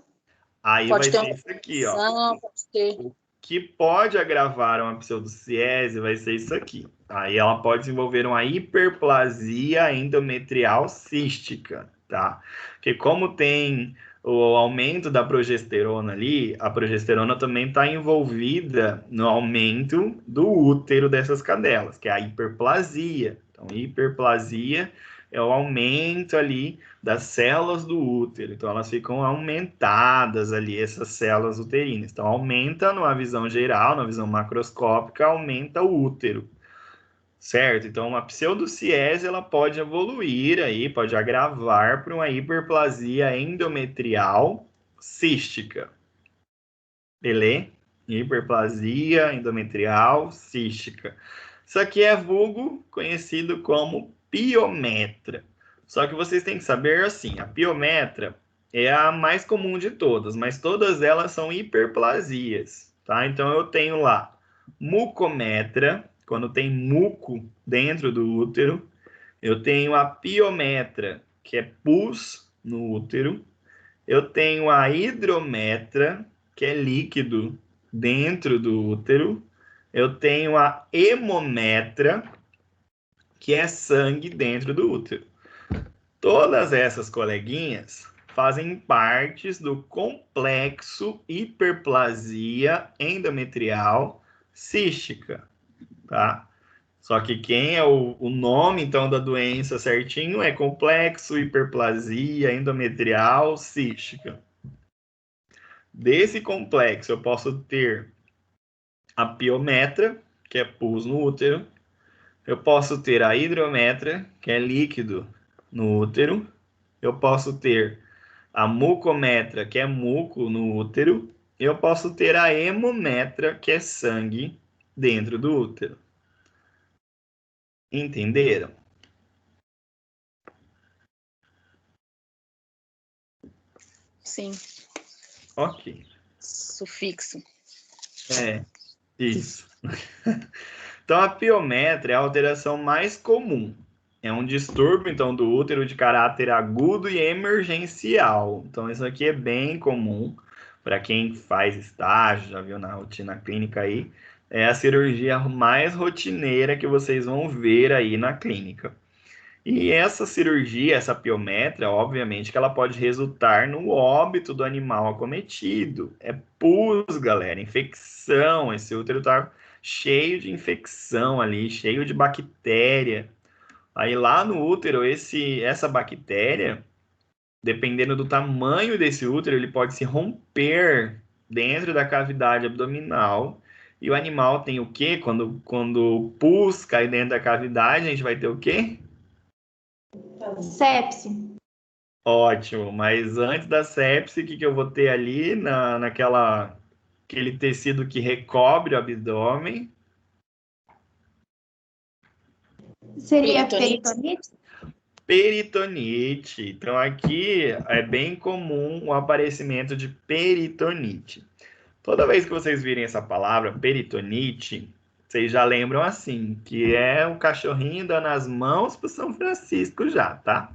Speaker 1: Aí
Speaker 5: Pode
Speaker 1: vai
Speaker 5: ter
Speaker 1: ser
Speaker 5: uma
Speaker 1: isso aqui, ó.
Speaker 5: pode ter...
Speaker 1: O que pode agravar uma pseudociese vai ser isso aqui. Aí ela pode desenvolver uma hiperplasia endometrial cística, tá? Porque como tem o aumento da progesterona ali, a progesterona também está envolvida no aumento do útero dessas cadelas, que é a hiperplasia. Então, hiperplasia é o aumento ali das células do útero. Então, elas ficam aumentadas ali, essas células uterinas. Então, aumenta numa visão geral, na visão macroscópica, aumenta o útero. Certo? Então, uma pseudociese, ela pode evoluir aí, pode agravar para uma hiperplasia endometrial cística. Beleza? Hiperplasia endometrial cística. Isso aqui é vulgo conhecido como piometra. Só que vocês têm que saber assim, a piometra é a mais comum de todas, mas todas elas são hiperplasias, tá? Então eu tenho lá mucometra, quando tem muco dentro do útero. Eu tenho a piometra, que é pus no útero. Eu tenho a hidrometra, que é líquido dentro do útero. Eu tenho a hemometra, que é sangue dentro do útero. Todas essas coleguinhas fazem partes do complexo hiperplasia endometrial cística, tá? Só que quem é o nome, então, da doença certinho é complexo hiperplasia endometrial cística. Desse complexo, eu posso ter a piometra, que é pus no útero. Eu posso ter a hidrometra, que é líquido no útero. Eu posso ter a mucometra, que é muco no útero. Eu posso ter a hemometra, que é sangue dentro do útero. Entenderam?
Speaker 5: Sim.
Speaker 1: Ok.
Speaker 5: Sufixo.
Speaker 1: É, isso. Então, a piometra é a alteração mais comum. É um distúrbio, então, do útero de caráter agudo e emergencial. Então, isso aqui é bem comum para quem faz estágio, já viu na rotina clínica aí. É a cirurgia mais rotineira que vocês vão ver aí na clínica. E essa cirurgia, essa piometra, obviamente que ela pode resultar no óbito do animal acometido. É pus, galera, infecção. Esse útero tá cheio de infecção ali, cheio de bactéria. Aí lá no útero, essa bactéria, dependendo do tamanho desse útero, ele pode se romper dentro da cavidade abdominal. E o animal tem o quê? Quando o pus cai dentro da cavidade, a gente vai ter o quê?
Speaker 4: Sepse.
Speaker 1: Ótimo, mas antes da sepse, o que eu vou ter ali aquele tecido que recobre o abdômen?
Speaker 4: Seria
Speaker 5: Peritonite.
Speaker 4: peritonite?
Speaker 1: Peritonite. Então aqui é bem comum o aparecimento de peritonite. Toda vez que vocês virem essa palavra, peritonite, vocês já lembram assim, que é um cachorrinho dando as mãos para São Francisco já, tá?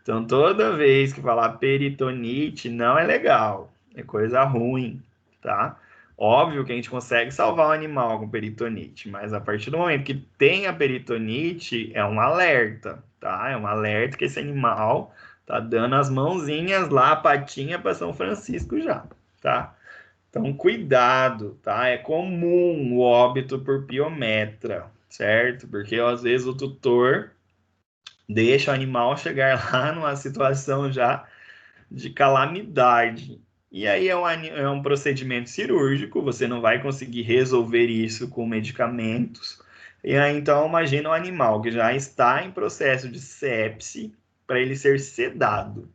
Speaker 1: Então, toda vez que falar peritonite, não é legal. É coisa ruim, tá? Óbvio que a gente consegue salvar um animal com peritonite, mas a partir do momento que tem a peritonite, é um alerta, tá? É um alerta que esse animal tá dando as mãozinhas lá, a patinha para São Francisco já, tá? Então, cuidado, tá? É comum o óbito por piometra, certo? Porque às vezes o tutor deixa o animal chegar lá numa situação já de calamidade. E aí é um procedimento cirúrgico, você não vai conseguir resolver isso com medicamentos. E aí, então, imagina um animal que já está em processo de sepse para ele ser sedado.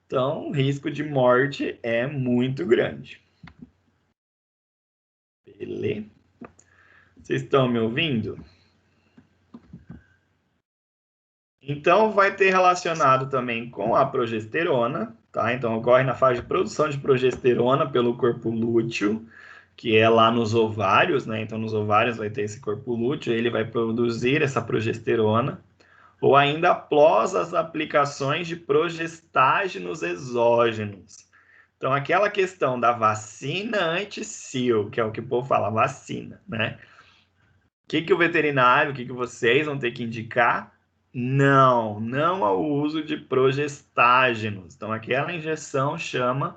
Speaker 1: Então, o risco de morte é muito grande. Beleza? Vocês estão me ouvindo? Então, vai ter relacionado também com a progesterona, tá? Então, ocorre na fase de produção de progesterona pelo corpo lúteo, que é lá nos ovários, né? Então, nos ovários vai ter esse corpo lúteo, ele vai produzir essa progesterona, ou ainda após as aplicações de progestágenos exógenos. Então, aquela questão da vacina anti-sil, que é o que o povo fala, vacina, né? O que o veterinário, o que vocês vão ter que indicar? Não ao uso de progestágenos. Então, aquela injeção chama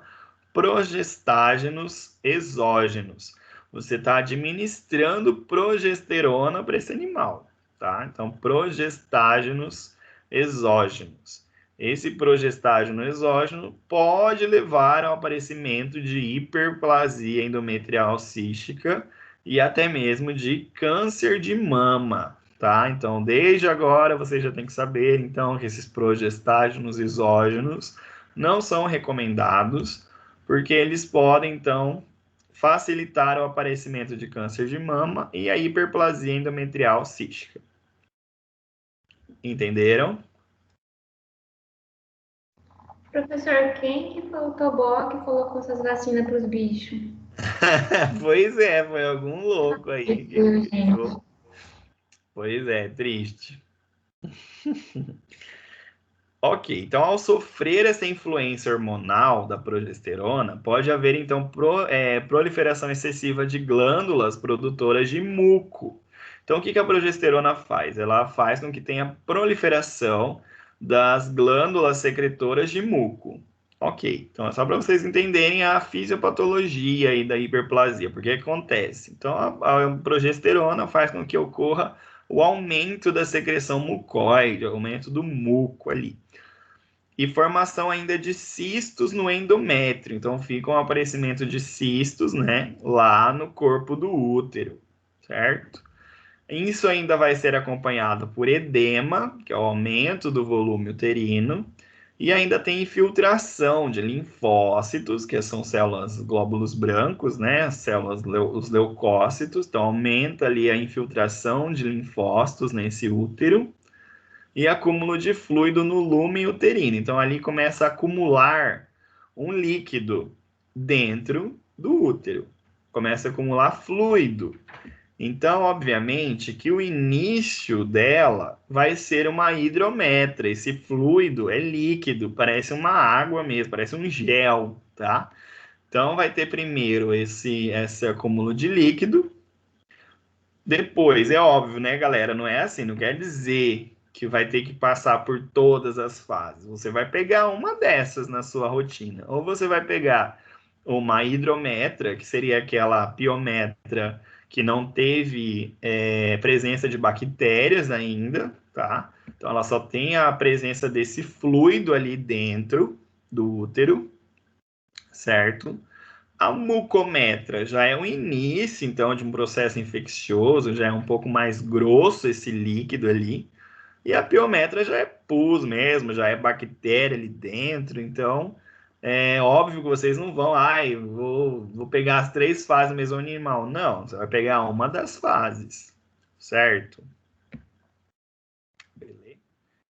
Speaker 1: progestágenos exógenos. Você está administrando progesterona para esse animal, tá? Então, progestágenos exógenos. Esse progestágeno exógeno pode levar ao aparecimento de hiperplasia endometrial cística e até mesmo de câncer de mama, tá? Então, desde agora, você já tem que saber, então, que esses progestágenos exógenos não são recomendados, porque eles podem, então, facilitar o aparecimento de câncer de mama e a hiperplasia endometrial cística. Entenderam?
Speaker 2: Professor, quem que foi o Tobó que colocou essas vacinas para os bichos?
Speaker 1: Pois é, foi algum louco aí que
Speaker 2: Meu Deus,
Speaker 1: criou. Pois é, triste. Ok, então ao sofrer essa influência hormonal da progesterona, pode haver então proliferação excessiva de glândulas produtoras de muco. Então o que a progesterona faz? Ela faz com que tenha proliferação das glândulas secretoras de muco. Ok, então é só para vocês entenderem a fisiopatologia aí da hiperplasia, porque acontece. Então a progesterona faz com que ocorra o aumento da secreção mucoide, o aumento do muco ali. E formação ainda de cistos no endométrio. Então, fica um aparecimento de cistos, né, lá no corpo do útero, certo? Isso ainda vai ser acompanhado por edema, que é o aumento do volume uterino, e ainda tem infiltração de linfócitos, que são células glóbulos brancos, né, as células, os leucócitos, então aumenta ali a infiltração de linfócitos nesse útero, e acúmulo de fluido no lúmen uterino. Então, ali começa a acumular um líquido dentro do útero. Começa a acumular fluido. Então, obviamente, que o início dela vai ser uma hidrometra. Esse fluido é líquido, parece uma água mesmo, parece um gel, tá? Então, vai ter primeiro esse acúmulo de líquido. Depois, é óbvio, né, galera? Não é assim, não quer dizer que vai ter que passar por todas as fases. Você vai pegar uma dessas na sua rotina. Ou você vai pegar uma hidrometra, que seria aquela piometra que não teve presença de bactérias ainda, tá? Então, ela só tem a presença desse fluido ali dentro do útero, certo? A mucometra já é o início, então, de um processo infeccioso, já é um pouco mais grosso esse líquido ali. E a piometra já é pus mesmo, já é bactéria ali dentro. Então, é óbvio que vocês não vão, vou pegar as 3 fases do mesonimal. Não, você vai pegar uma das fases, certo? Beleza?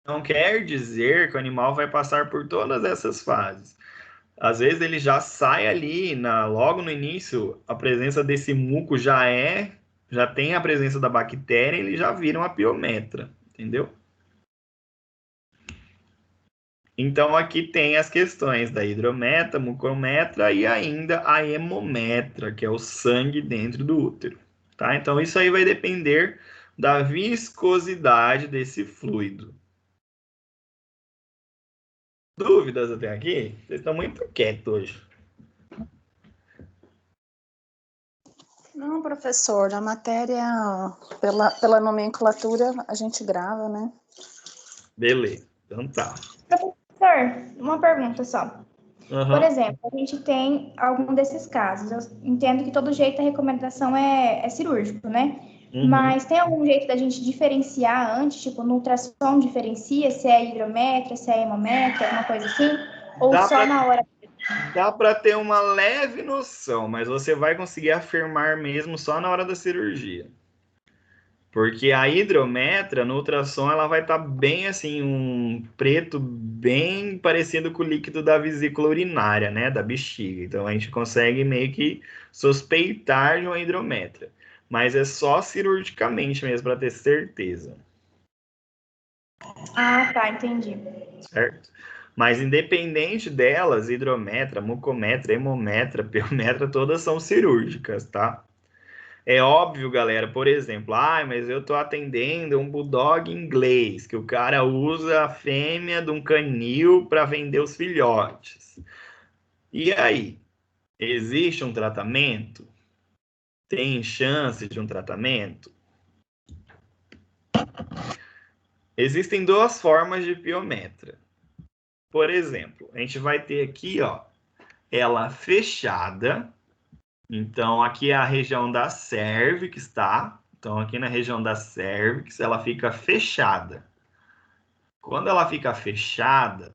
Speaker 1: Não quer dizer que o animal vai passar por todas essas fases. Às vezes ele já sai ali, logo no início, a presença desse muco já tem a presença da bactéria, ele já vira uma piometra, entendeu? Então aqui tem as questões da hidrometra, mucometra e ainda a hemometra, que é o sangue dentro do útero, tá? Então isso aí vai depender da viscosidade desse fluido. Dúvidas até aqui? Vocês estão muito quietos hoje.
Speaker 5: Não, professor, a matéria, pela nomenclatura, a gente grava, né?
Speaker 1: Beleza, então tá.
Speaker 4: Professor, uma pergunta só. Por exemplo, a gente tem algum desses casos. Eu entendo que todo jeito a recomendação é cirúrgico, né? Mas tem algum jeito da gente diferenciar antes? Tipo, no ultrassom diferencia se é hidrometra, se é hemometra, alguma coisa assim? Ou só na hora?
Speaker 1: Dá para ter uma leve noção, mas você vai conseguir afirmar mesmo só na hora da cirurgia. Porque a hidrometra, no ultrassom, ela vai estar bem assim, um preto bem parecido com o líquido da vesícula urinária, né, da bexiga. Então a gente consegue meio que suspeitar de uma hidrometra. Mas é só cirurgicamente mesmo, para ter certeza.
Speaker 4: Ah, tá, entendi.
Speaker 1: Certo? Mas independente delas, hidrometra, mucometra, hemometra, piometra, todas são cirúrgicas, tá? É óbvio, galera, por exemplo, mas eu tô atendendo um bulldog inglês, que o cara usa a fêmea de um canil para vender os filhotes. E aí, existe um tratamento? Tem chance de um tratamento? existem duas formas de piometra. Por exemplo, a gente vai ter aqui, ó, ela fechada. Então, aqui é a região da cervix, tá? Então, aqui na região da cervix, ela fica fechada. Quando ela fica fechada,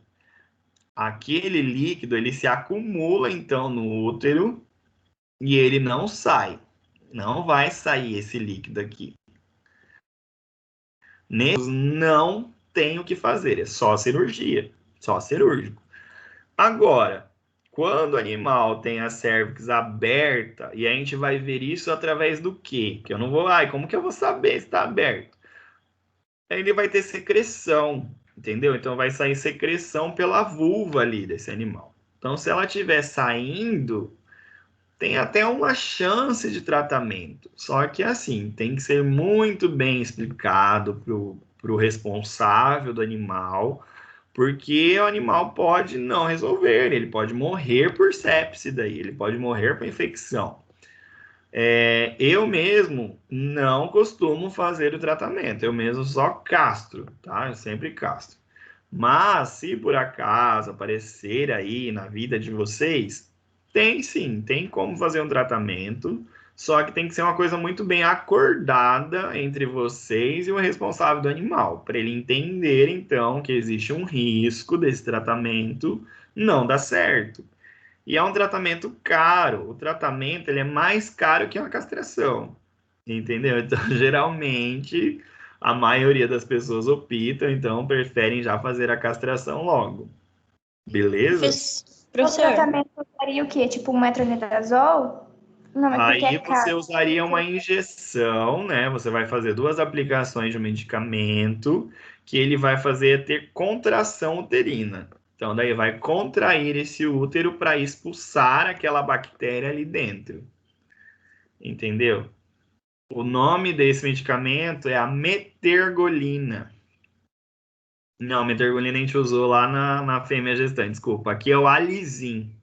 Speaker 1: aquele líquido, ele se acumula, então, no útero e ele não sai. Não vai sair esse líquido aqui. Não tem o que fazer, é só cirurgia, só cirúrgico. Agora, quando o animal tem a cervix aberta, e a gente vai ver isso através do quê? Que eu não vou, como que eu vou saber se está aberto? Ele vai ter secreção, entendeu? Então vai sair secreção pela vulva ali desse animal. Então, se ela estiver saindo, tem até uma chance de tratamento. Só que assim, tem que ser muito bem explicado para o responsável do animal, porque o animal pode não resolver, ele pode morrer por sepse daí, ele pode morrer por infecção. Eu mesmo não costumo fazer o tratamento, eu mesmo só castro, tá? Eu sempre castro. Mas se por acaso aparecer aí na vida de vocês, tem sim, tem como fazer um tratamento, só que tem que ser uma coisa muito bem acordada entre vocês e o responsável do animal, para ele entender então que existe um risco desse tratamento não dar certo. E é um tratamento caro. O tratamento ele é mais caro que uma castração. Entendeu? Então, geralmente, a maioria das pessoas optam, então preferem já fazer a castração logo. Beleza?
Speaker 4: O tratamento seria o quê? Tipo um metronidazol? Não, mas porque
Speaker 1: Aí você usaria uma injeção, né? Você vai fazer 2 aplicações de um medicamento que ele vai fazer ter contração uterina. Então, daí vai contrair esse útero para expulsar aquela bactéria ali dentro. Entendeu? O nome desse medicamento é a metergolina. Não, metergolina a gente usou lá na fêmea gestante, desculpa. Aqui é o Alizin.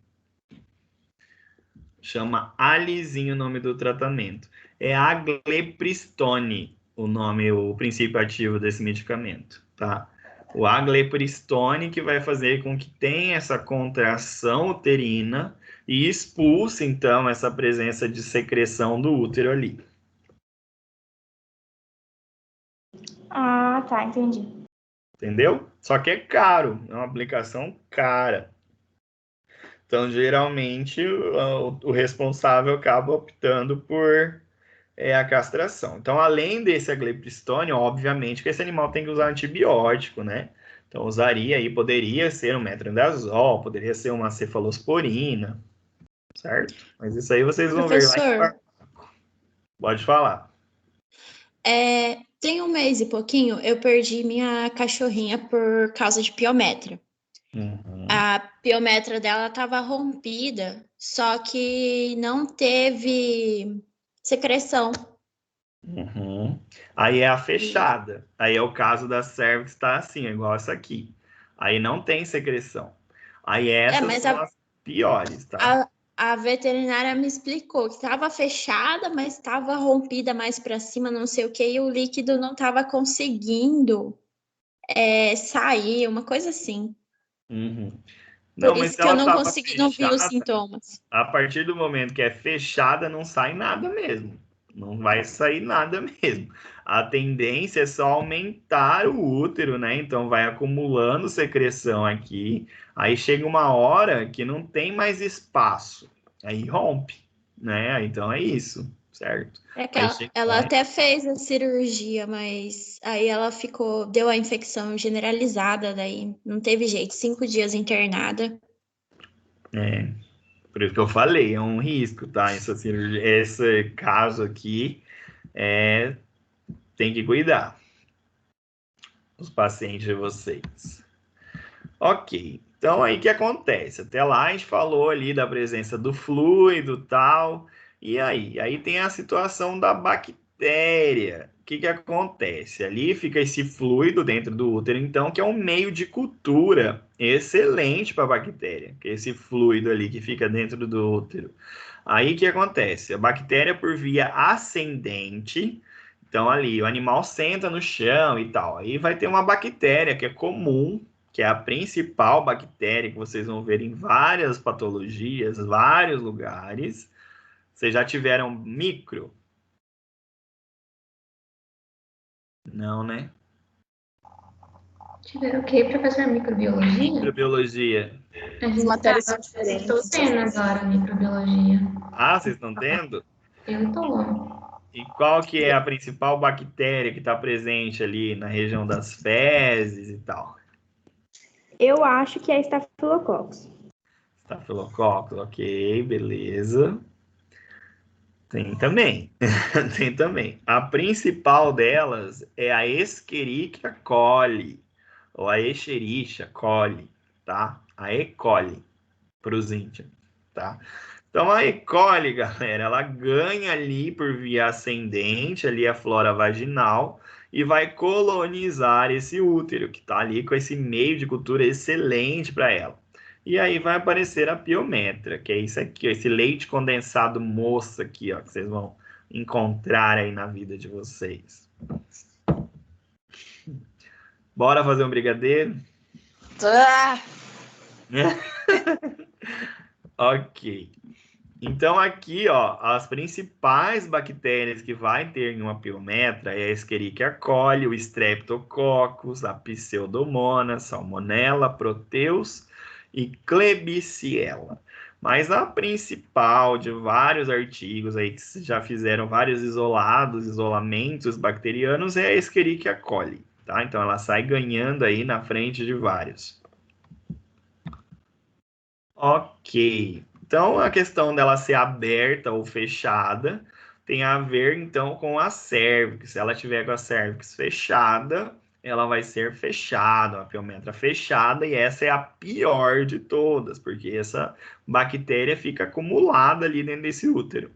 Speaker 1: Chama Alizin o nome do tratamento. É aglepristone o princípio ativo desse medicamento, tá? O aglepristone que vai fazer com que tenha essa contração uterina e expulse, então, essa presença de secreção do útero ali.
Speaker 4: Ah, tá, entendi.
Speaker 1: Entendeu? Só que é caro, é uma aplicação cara. Então, geralmente, o responsável acaba optando por a castração. Então, além desse aglepristone, obviamente que esse animal tem que usar antibiótico, né? Então, usaria aí, poderia ser um metronidazol, poderia ser uma cefalosporina, certo? Mas isso aí vocês vão ver lá em farmácia. Pode falar.
Speaker 6: Tem 1 mês e pouquinho, eu perdi minha cachorrinha por causa de piometra.
Speaker 1: Uhum.
Speaker 6: A piometra dela estava rompida, só que não teve secreção.
Speaker 1: Uhum. Aí é a fechada. Aí é o caso da cervix, tá assim, igual essa aqui. Aí não tem secreção. Aí essas são as piores, tá?
Speaker 6: A veterinária me explicou que estava fechada, mas estava rompida mais para cima, não sei o que, e o líquido não estava conseguindo sair, uma coisa assim.
Speaker 1: Uhum.
Speaker 6: Por isso que eu não consegui, não vi os sintomas.
Speaker 1: A partir do momento que é fechada, não sai nada mesmo. Não vai sair nada mesmo. A tendência é só aumentar o útero, né? Então vai acumulando secreção aqui. Aí chega uma hora que não tem mais espaço. Aí rompe, né? Então é isso, certo?
Speaker 6: Ela até fez a cirurgia, mas aí ela deu a infecção generalizada, daí não teve jeito, 5 dias internada.
Speaker 1: Por isso que eu falei, é um risco, tá? Essa cirurgia, esse caso aqui, tem que cuidar os pacientes de vocês. Ok, então aí o que acontece? Até lá a gente falou ali da presença do fluido e tal, e aí? Aí tem a situação da bactéria. O que acontece? Ali fica esse fluido dentro do útero, então, que é um meio de cultura excelente para a bactéria, que é esse fluido ali que fica dentro do útero. Aí o que acontece? A bactéria, por via ascendente, Então, ali, o animal senta no chão e tal. Aí vai ter uma bactéria que é comum, que é a principal bactéria que vocês vão ver em várias patologias, vários lugares. Vocês já tiveram micro? Não, né?
Speaker 2: Tiveram o quê, professor? Microbiologia?
Speaker 1: Microbiologia.
Speaker 5: As matérias são diferentes.
Speaker 2: Estou tendo agora microbiologia.
Speaker 1: Ah, vocês estão tendo?
Speaker 2: Eu estou.
Speaker 1: E qual que é a principal bactéria que está presente ali na região das fezes e tal?
Speaker 4: Eu acho que é Staphylococcus.
Speaker 1: Staphylococcus, ok, beleza. Tem também. Tem também. A principal delas é a Escherichia coli, ou a Escherichia coli, tá? A E. coli, para os íntimos, tá? Então, a E. coli, galera, ela ganha ali por via ascendente, ali a flora vaginal, e vai colonizar esse útero, que está ali com esse meio de cultura excelente para ela. E aí vai aparecer a piometra, que é isso aqui, ó, esse leite condensado moça aqui, ó, que vocês vão encontrar aí na vida de vocês. Bora fazer um brigadeiro? Ok. Então, aqui, ó, as principais bactérias que vai ter em uma piometra é a Escherichia coli, o Streptococcus, a Pseudomonas, Salmonella, Proteus e Klebsiella. Mas a principal de vários artigos aí que já fizeram vários isolamentos bacterianos é a Escherichia coli, tá? Então, ela sai ganhando aí na frente de vários. Ok. Então, a questão dela ser aberta ou fechada tem a ver, então, com a cérvix. Se ela tiver com a cérvix fechada, ela vai ser fechada, uma piometra fechada, e essa é a pior de todas, porque essa bactéria fica acumulada ali dentro desse útero.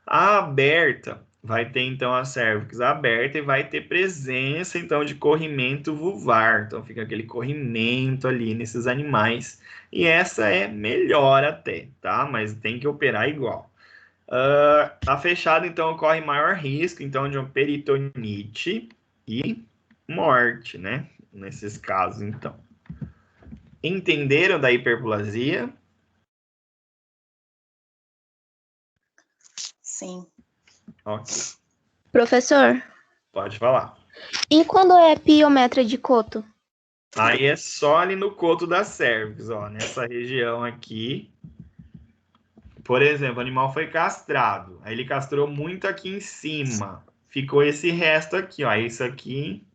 Speaker 1: A aberta vai ter, então, a cérvix aberta e vai ter presença, então, de corrimento vulvar. Então, fica aquele corrimento ali nesses animais. E essa é melhor até, tá? Mas tem que operar igual. A fechada, então, corre maior risco, então, de uma peritonite e morte, né? Nesses casos, então. Entenderam da hiperplasia?
Speaker 5: Sim.
Speaker 1: Ok.
Speaker 6: Professor,
Speaker 1: Pode falar.
Speaker 6: e quando é piometra de coto?
Speaker 1: Aí é só ali no coto da cérvix, ó, nessa região aqui. Por exemplo, o animal foi castrado, aí ele castrou muito aqui em cima. Ficou esse resto aqui, ó. Isso aqui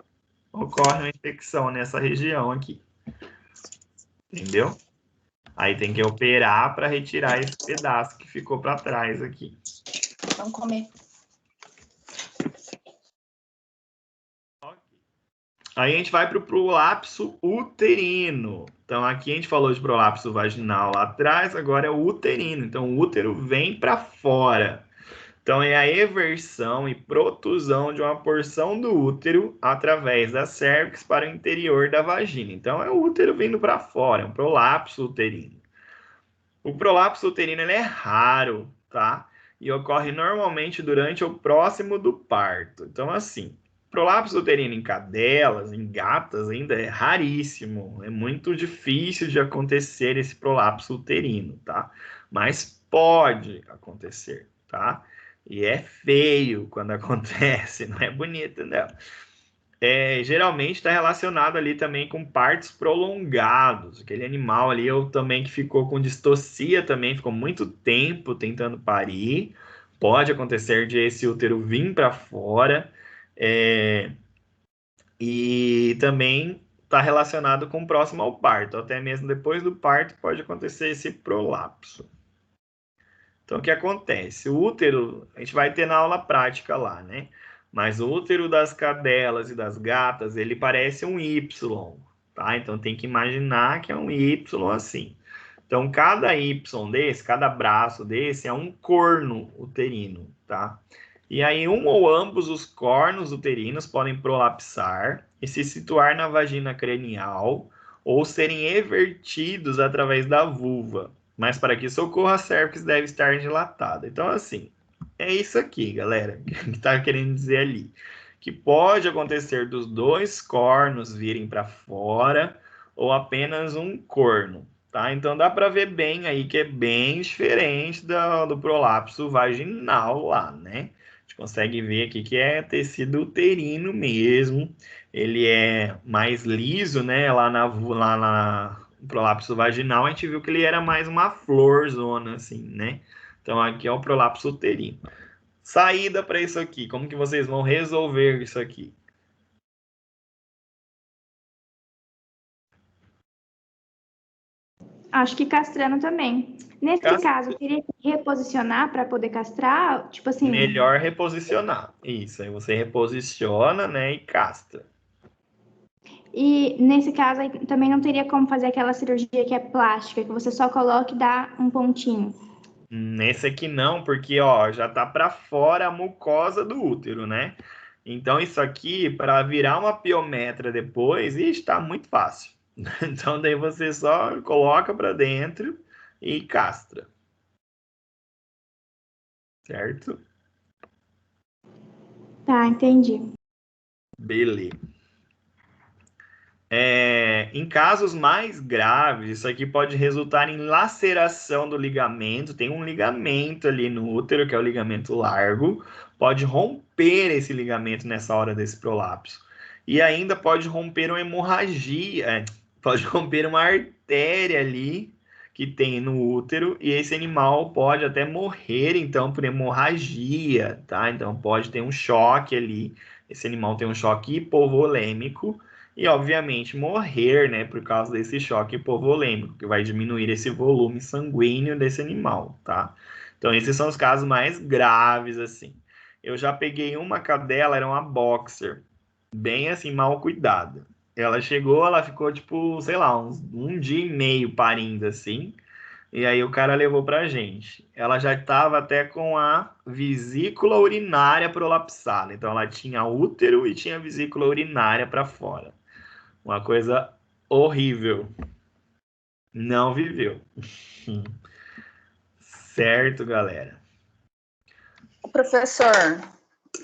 Speaker 1: ocorre uma infecção nessa região aqui. Entendeu? Aí tem que operar para retirar esse pedaço que ficou para trás aqui.
Speaker 5: Vamos comer.
Speaker 1: Aí a gente vai para o prolapso uterino. Então, aqui a gente falou de prolapso vaginal lá atrás, agora é o uterino. Então, o útero vem para fora. Então, é a eversão e protusão de uma porção do útero através da cérvix para o interior da vagina. Então, é o útero vindo para fora, é um prolapso uterino. O prolapso uterino ele é raro, tá? E ocorre normalmente durante o próximo do parto. Então, assim, prolapso uterino em cadelas, em gatas, ainda é raríssimo. É muito difícil de acontecer esse prolapso uterino, tá? Mas pode acontecer, tá? E é feio quando acontece, não é bonito, não. Geralmente está relacionado ali também com partos prolongados. Aquele animal ali também que ficou com distocia também, ficou muito tempo tentando parir. Pode acontecer de esse útero vir para fora. E também está relacionado com próximo ao parto. Até mesmo depois do parto pode acontecer esse prolapso. Então, o que acontece? O útero, a gente vai ter na aula prática lá, né? Mas o útero das cadelas e das gatas, ele parece um Y, tá? Então, tem que imaginar que é um Y assim. Então, cada Y desse, cada braço desse é um corno uterino, tá? E aí, um ou ambos os cornos uterinos podem prolapsar e se situar na vagina cranial ou serem evertidos através da vulva. Mas para que isso ocorra, a cérvix deve estar dilatada. Então, assim, é isso aqui, galera, que está querendo dizer ali. que pode acontecer dos 2 cornos virem para fora ou apenas um corno, tá? Então dá para ver bem aí que é bem diferente do prolapso vaginal lá, né? A gente consegue ver aqui que é tecido uterino mesmo, ele é mais liso, né? Lá na prolapso vaginal a gente viu que ele era mais uma florzona, assim, né? Então aqui é o prolapso uterino. Saída para isso aqui, como que vocês vão resolver isso aqui?
Speaker 4: Acho que castrando também. Nesse caso, eu teria que reposicionar para poder castrar, tipo assim.
Speaker 1: Melhor reposicionar. Isso, aí você reposiciona, né, e castra.
Speaker 4: E nesse caso aí, também não teria como fazer aquela cirurgia que é plástica, que você só coloca e dá um pontinho.
Speaker 1: Nesse aqui não, porque ó, já tá para fora a mucosa do útero, né? Então isso aqui para virar uma piometra depois, está muito fácil. Então daí você só coloca para dentro e castra. Certo?
Speaker 4: Tá, entendi.
Speaker 1: Beleza. Em casos mais graves, isso aqui pode resultar em laceração do ligamento. Tem um ligamento ali no útero, que é o ligamento largo. Pode romper esse ligamento nessa hora desse prolapso. E ainda pode romper uma hemorragia, pode romper uma artéria ali que tem no útero. E esse animal pode até morrer, então, por hemorragia, tá? Então, pode ter um choque ali. Esse animal tem um choque hipovolêmico e, obviamente, morrer, né, por causa desse choque hipovolêmico, que vai diminuir esse volume sanguíneo desse animal, tá? Então, esses são os casos mais graves, assim. Eu já peguei uma cadela, era uma boxer, bem, assim, mal cuidada. Ela chegou, ela ficou, tipo, sei lá, um dia e meio parindo, assim, e aí o cara levou pra gente. Ela já estava até com a vesícula urinária prolapsada, então ela tinha útero e tinha vesícula urinária para fora. Uma coisa horrível. Não viveu. Certo, galera?
Speaker 5: Professor,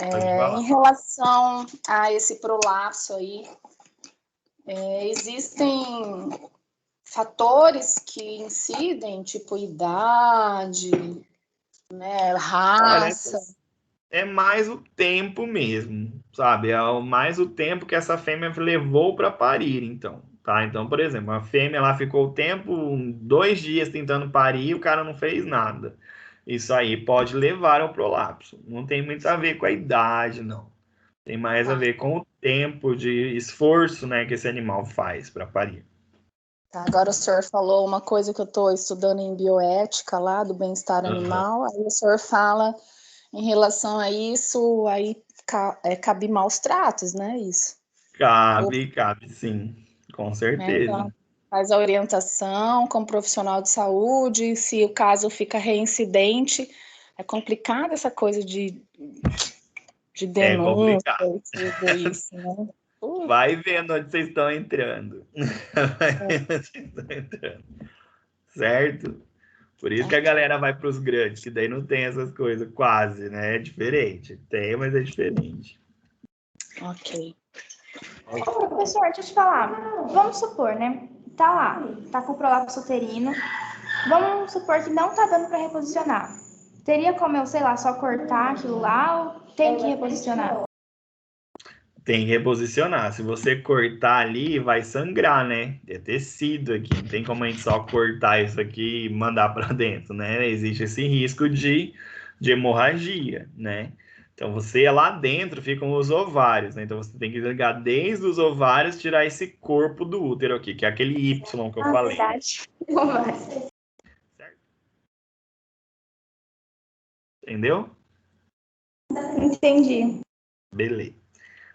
Speaker 5: em relação a esse prolapso aí, existem fatores que incidem, tipo idade, né, raça?
Speaker 1: Olha, é mais o tempo mesmo, sabe? É mais o tempo que essa fêmea levou para parir, então. Tá? Então, por exemplo, a fêmea lá ficou o tempo, 2 dias tentando parir e o cara não fez nada. Isso aí pode levar ao prolapso. Não tem muito a ver com a idade, não. Tem mais a ver com o tempo de esforço, né, que esse animal faz para parir.
Speaker 5: Tá, agora o senhor falou uma coisa que eu estou estudando em bioética lá, do bem-estar animal. Aí o senhor fala em relação a isso, aí cabe maus tratos, né, isso?
Speaker 1: Cabe sim, com certeza.
Speaker 5: Então, faz a orientação com o profissional de saúde, se o caso fica reincidente, é complicado essa coisa de denúncia, tudo isso, né?
Speaker 1: Vai vendo onde vocês estão entrando. Vai vendo onde vocês estão entrando. Certo? Por isso que a galera vai para os grandes, que daí não tem essas coisas, quase, né? É diferente. Tem, mas é diferente.
Speaker 5: Ok.
Speaker 4: Ô, professor, deixa eu te falar. Vamos supor, né? Tá lá, tá com prolapso uterino. Vamos supor que não tá dando para reposicionar. Teria como eu, sei lá, só cortar aquilo lá ou tem que reposicionar?
Speaker 1: Tem que reposicionar. Se você cortar ali, vai sangrar, né? É tecido aqui. Não tem como a gente só cortar isso aqui e mandar para dentro, né? Existe esse risco de hemorragia, né? Então, você lá dentro ficam os ovários, né? Então, você tem que ligar desde os ovários, tirar esse corpo do útero aqui, que é aquele Y que eu falei.
Speaker 4: Verdade.
Speaker 1: Certo? Entendeu?
Speaker 4: Entendi.
Speaker 1: Beleza.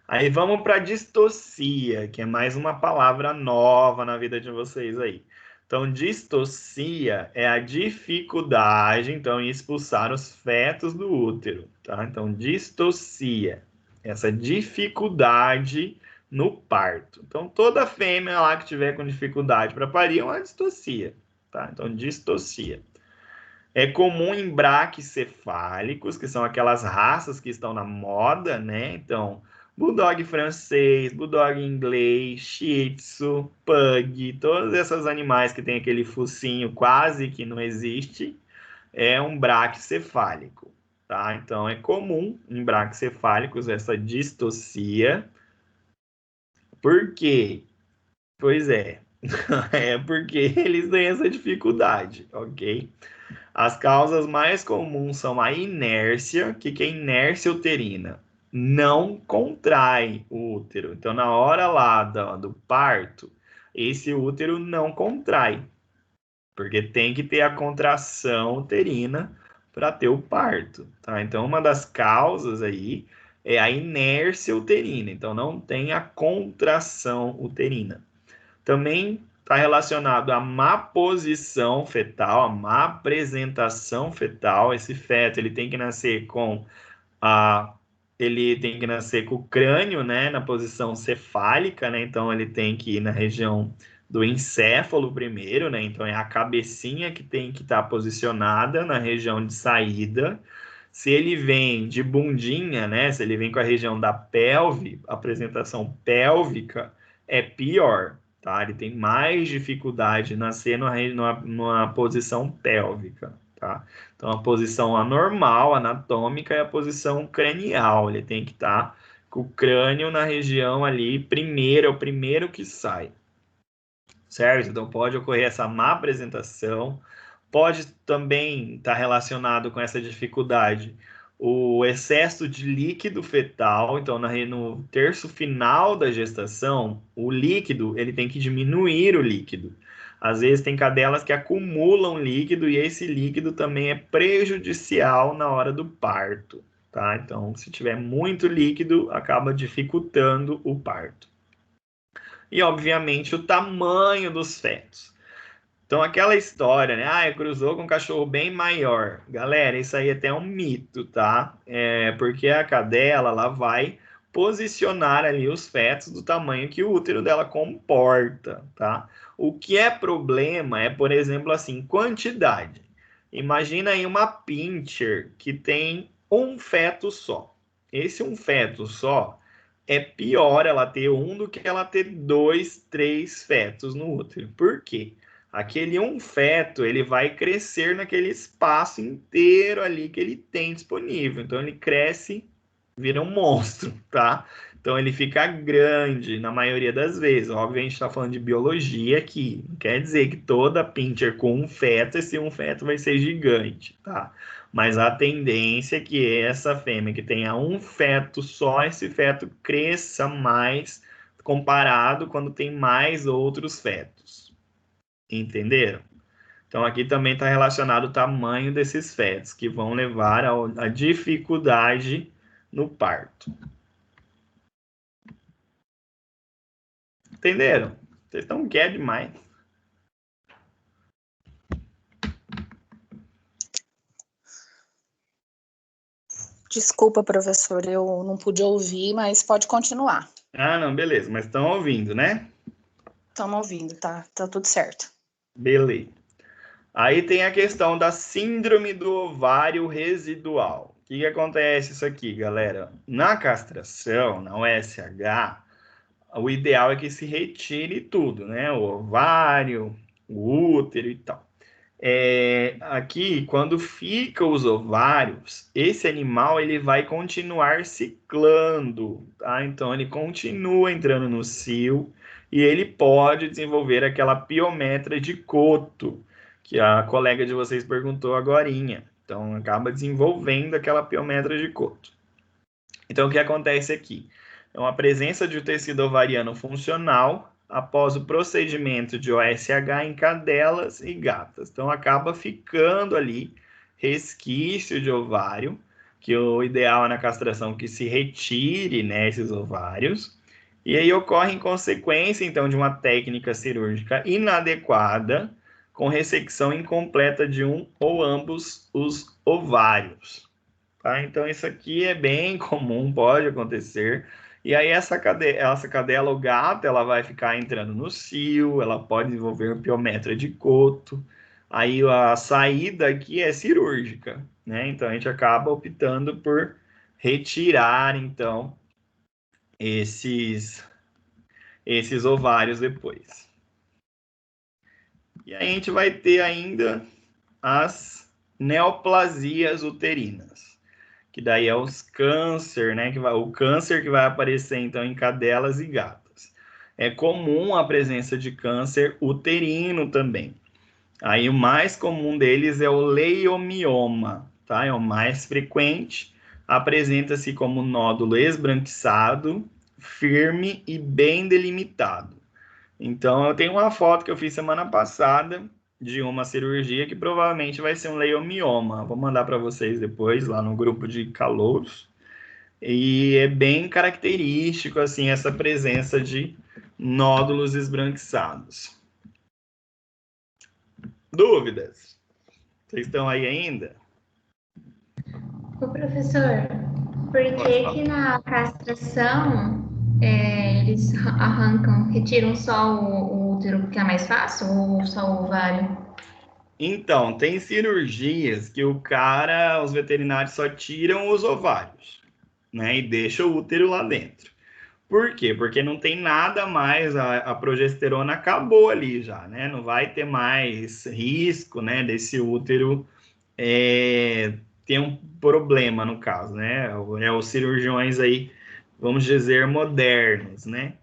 Speaker 1: Aí vamos para distocia, que é mais uma palavra nova na vida de vocês aí. Então, distocia é a dificuldade, então, em expulsar os fetos do útero, tá? Então, distocia, essa dificuldade no parto. Então, toda fêmea lá que tiver com dificuldade para parir é uma distocia, tá? Então, distocia. É comum em braquicefálicos, que são aquelas raças que estão na moda, né? Então, Bulldog francês, Bulldog inglês, Shih Tzu, Pug, todos esses animais que tem aquele focinho quase que não existe, é um braquicefálico, tá? Então, é comum em braquicefálicos essa distocia. Por quê? Pois é, é porque eles têm essa dificuldade, ok? As causas mais comuns são a inércia. O que é inércia uterina? Não contrai o útero. Então, na hora lá do parto, esse útero não contrai, porque tem que ter a contração uterina para ter o parto, tá? Então, uma das causas aí é a inércia uterina. Então, não tem a contração uterina. Também está relacionado à má posição fetal, à má apresentação fetal. Esse feto ele tem que nascer com o crânio, né, na posição cefálica, né? Então ele tem que ir na região do encéfalo primeiro, né? Então é a cabecinha que tem que estar posicionada na região de saída. Se ele vem de bundinha, né? Se ele vem com a região da pelve, apresentação pélvica é pior, tá? Ele tem mais dificuldade de nascer numa posição pélvica, tá? Então, a posição anormal, anatômica, é a posição cranial. Ele tem que estar com o crânio na região ali, é o primeiro que sai, certo? Então, pode ocorrer essa má apresentação. Pode também estar relacionado com essa dificuldade o excesso de líquido fetal. Então, no terço final da gestação, o líquido, ele tem que diminuir o líquido. Às vezes tem cadelas que acumulam líquido e esse líquido também é prejudicial na hora do parto, tá? Então, se tiver muito líquido, acaba dificultando o parto. E, obviamente, o tamanho dos fetos. Então, aquela história, né? Cruzou com um cachorro bem maior. Galera, isso aí até é um mito, tá? Porque a cadela, ela vai posicionar ali os fetos do tamanho que o útero dela comporta, tá? O que é problema é, por exemplo, assim, quantidade. Imagina aí uma pincher que tem um feto só. Esse um feto só é pior ela ter um do que ela ter 2, 3 fetos no útero. Por quê? Aquele um feto, ele vai crescer naquele espaço inteiro ali que ele tem disponível. Então, ele cresce, vira um monstro, tá? Então, ele fica grande na maioria das vezes. Óbvio, a gente está falando de biologia aqui. Não quer dizer que toda pincher com um feto, esse um feto vai ser gigante, tá? Mas a tendência é que essa fêmea que tenha um feto só, esse feto cresça mais comparado quando tem mais outros fetos. Entenderam? Então, aqui também está relacionado o tamanho desses fetos, que vão levar a dificuldade no parto. Entenderam? Vocês estão quietos demais.
Speaker 5: Desculpa, professor, eu não pude ouvir, mas pode continuar.
Speaker 1: Não, beleza. Mas estão ouvindo, né?
Speaker 5: Estamos ouvindo, tá tudo certo.
Speaker 1: Beleza. Aí tem a questão da síndrome do ovário residual. O que acontece isso aqui, galera? Na castração, na USH, o ideal é que se retire tudo, né? O ovário, o útero e tal. Aqui, quando fica os ovários, esse animal ele vai continuar ciclando, tá? Então, ele continua entrando no cio e ele pode desenvolver aquela piometra de Coto, que a colega de vocês perguntou agorinha. Então, acaba desenvolvendo aquela piometra de Coto. Então, o que acontece aqui? É uma presença de um tecido ovariano funcional após o procedimento de OSH em cadelas e gatas. Então, acaba ficando ali resquício de ovário, que o ideal é na castração que se retire, né, esses ovários. E aí ocorre em consequência, então, de uma técnica cirúrgica inadequada, com ressecção incompleta de um ou ambos os ovários. Tá? Então, isso aqui é bem comum, pode acontecer. E aí, essa cadela ou gata, ela vai ficar entrando no cio, ela pode desenvolver piometra de Coto. Aí, a saída aqui é cirúrgica, né? Então, a gente acaba optando por retirar, então, esses ovários depois. E aí a gente vai ter ainda as neoplasias uterinas, que daí é os câncer, né? O câncer que vai aparecer então em cadelas e gatas. É comum a presença de câncer uterino também. Aí o mais comum deles é o leiomioma, tá? É o mais frequente. Apresenta-se como nódulo esbranquiçado, firme e bem delimitado. Então, eu tenho uma foto que eu fiz semana passada de uma cirurgia que provavelmente vai ser um leiomioma. Vou mandar para vocês depois lá no grupo de calouros. E é bem característico assim essa presença de nódulos esbranquiçados. Dúvidas? Vocês estão aí ainda?
Speaker 2: Ô, professor, por que na castração eles retiram só o útero porque é mais fácil ou só o ovário?
Speaker 1: Então, tem cirurgias que os veterinários só tiram os ovários, né? E deixam o útero lá dentro. Por quê? Porque não tem nada mais, a progesterona acabou ali já, né? Não vai ter mais risco, né, desse útero ter um problema, no caso, né? Os cirurgiões aí, vamos dizer, modernos, né?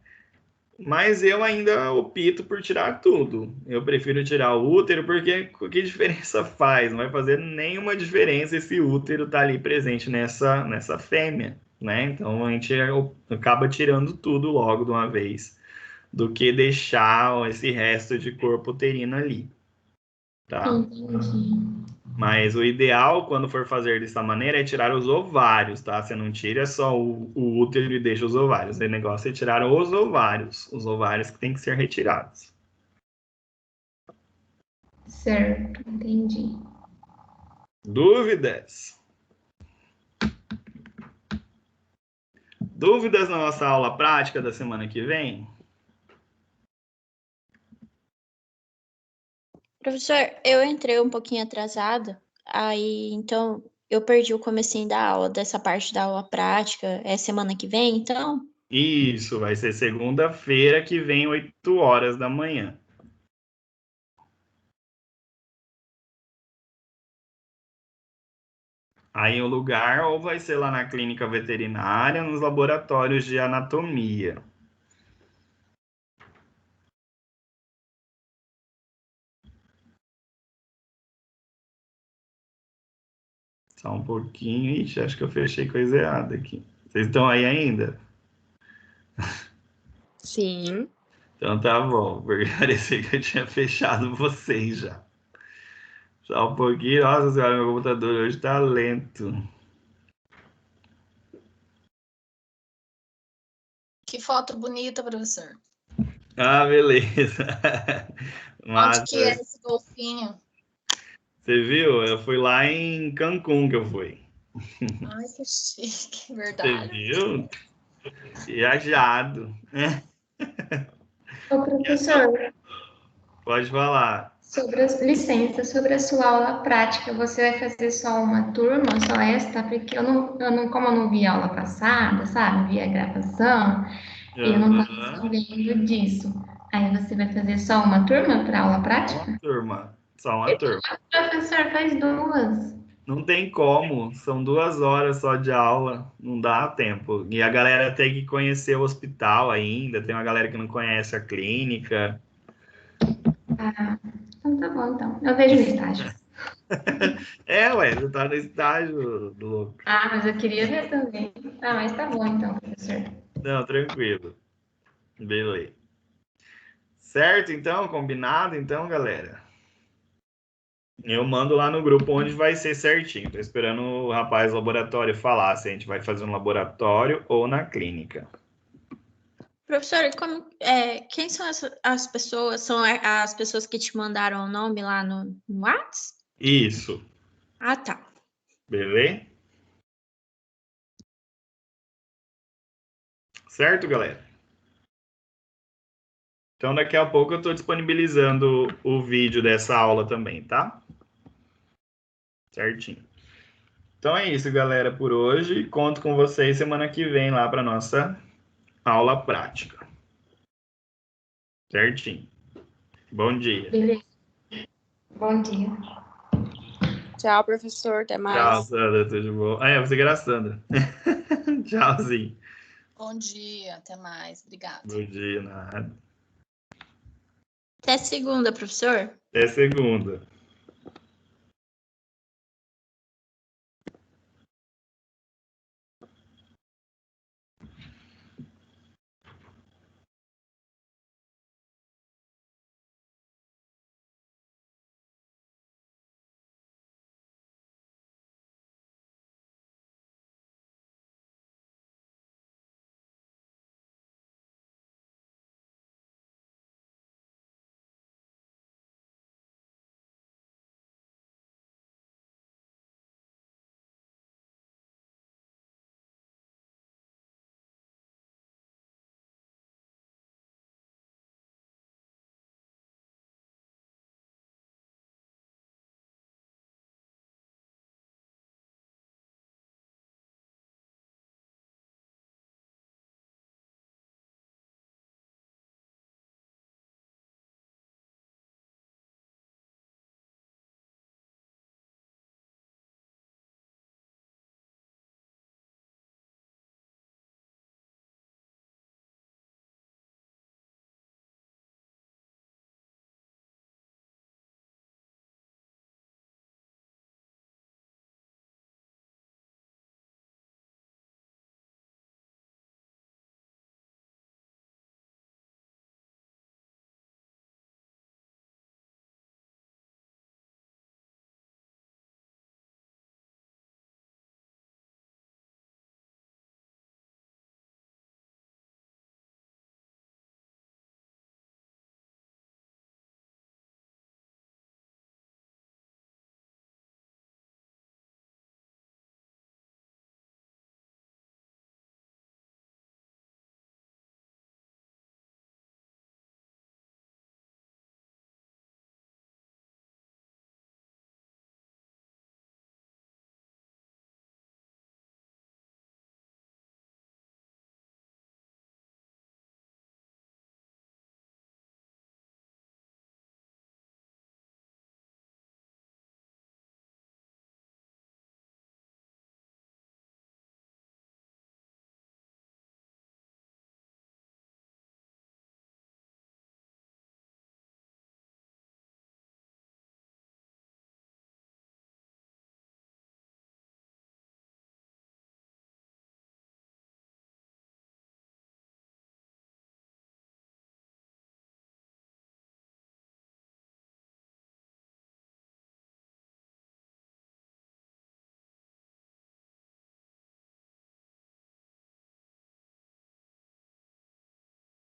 Speaker 1: Mas eu ainda opto por tirar tudo. Eu prefiro tirar o útero porque que diferença faz? Não vai fazer nenhuma diferença esse útero estar ali presente nessa fêmea, né? Então a gente acaba tirando tudo logo de uma vez, do que deixar esse resto de corpo uterino ali, tá?
Speaker 2: Entendi.
Speaker 1: Mas o ideal, quando for fazer dessa maneira, é tirar os ovários, tá? Você não tira só o útero e deixa os ovários. O negócio é tirar os ovários que tem que ser retirados.
Speaker 2: Certo, entendi.
Speaker 1: Dúvidas? Dúvidas na nossa aula prática da semana que vem?
Speaker 6: Professor, eu entrei um pouquinho atrasada, aí então eu perdi o comecinho da aula, dessa parte da aula prática. É semana que vem, então?
Speaker 1: Isso, vai ser segunda-feira que vem, 8 horas da manhã. Aí o lugar ou vai ser lá na clínica veterinária, nos laboratórios de anatomia. Só um pouquinho. Ixi, acho que eu fechei coisa errada aqui. Vocês estão aí ainda?
Speaker 3: Sim.
Speaker 1: Então tá bom, porque parecia que eu tinha fechado vocês já. Só um pouquinho. Nossa senhora, meu computador hoje tá lento.
Speaker 5: Que foto bonita, professor.
Speaker 1: Ah, beleza.
Speaker 5: Onde que é esse golfinho?
Speaker 1: Você viu? Eu fui lá em Cancún que eu fui.
Speaker 5: Ai, que chique, verdade.
Speaker 1: Você viu? Viajado.
Speaker 2: Ô, professor,
Speaker 1: Pode falar.
Speaker 2: licença, sobre a sua aula prática, você vai fazer só uma turma, só esta? Porque como eu não vi a aula passada, sabe? Vi a gravação, e eu não estava sabendo disso. Aí você vai fazer só uma turma para aula prática?
Speaker 1: Só uma turma.
Speaker 2: Professor, faz duas.
Speaker 1: Não tem como, são 2 horas só de aula, não dá tempo. E a galera tem que conhecer o hospital ainda, tem uma galera que não conhece a clínica.
Speaker 2: Ah, então tá bom, então. Eu vejo no estágio.
Speaker 1: Ué, você tá no estágio do louco.
Speaker 2: Ah, mas eu queria ver também. Ah, mas tá bom então, professor.
Speaker 1: Não, tranquilo. Beleza. Certo, então? Combinado, então, galera? Eu mando lá no grupo onde vai ser certinho. Tô esperando o rapaz do laboratório falar se a gente vai fazer no laboratório ou na clínica.
Speaker 6: Professor, quem são as pessoas? São as pessoas que te mandaram o nome lá no WhatsApp?
Speaker 1: Isso.
Speaker 6: Ah, tá.
Speaker 1: Beleza? Certo, galera? Então, daqui a pouco eu estou disponibilizando o vídeo dessa aula também, tá? Certinho. Então é isso, galera, por hoje. Conto com vocês semana que vem lá para nossa aula prática. Certinho. Bom dia.
Speaker 2: Beleza. Bom dia.
Speaker 3: Tchau, professor. Até mais.
Speaker 1: Tchau, Sandra. Tudo bom? Você que era a Sandra. Tchauzinho.
Speaker 5: Bom dia. Até mais. Obrigada.
Speaker 1: Bom dia, nada.
Speaker 6: Até segunda, professor.
Speaker 1: Até segunda.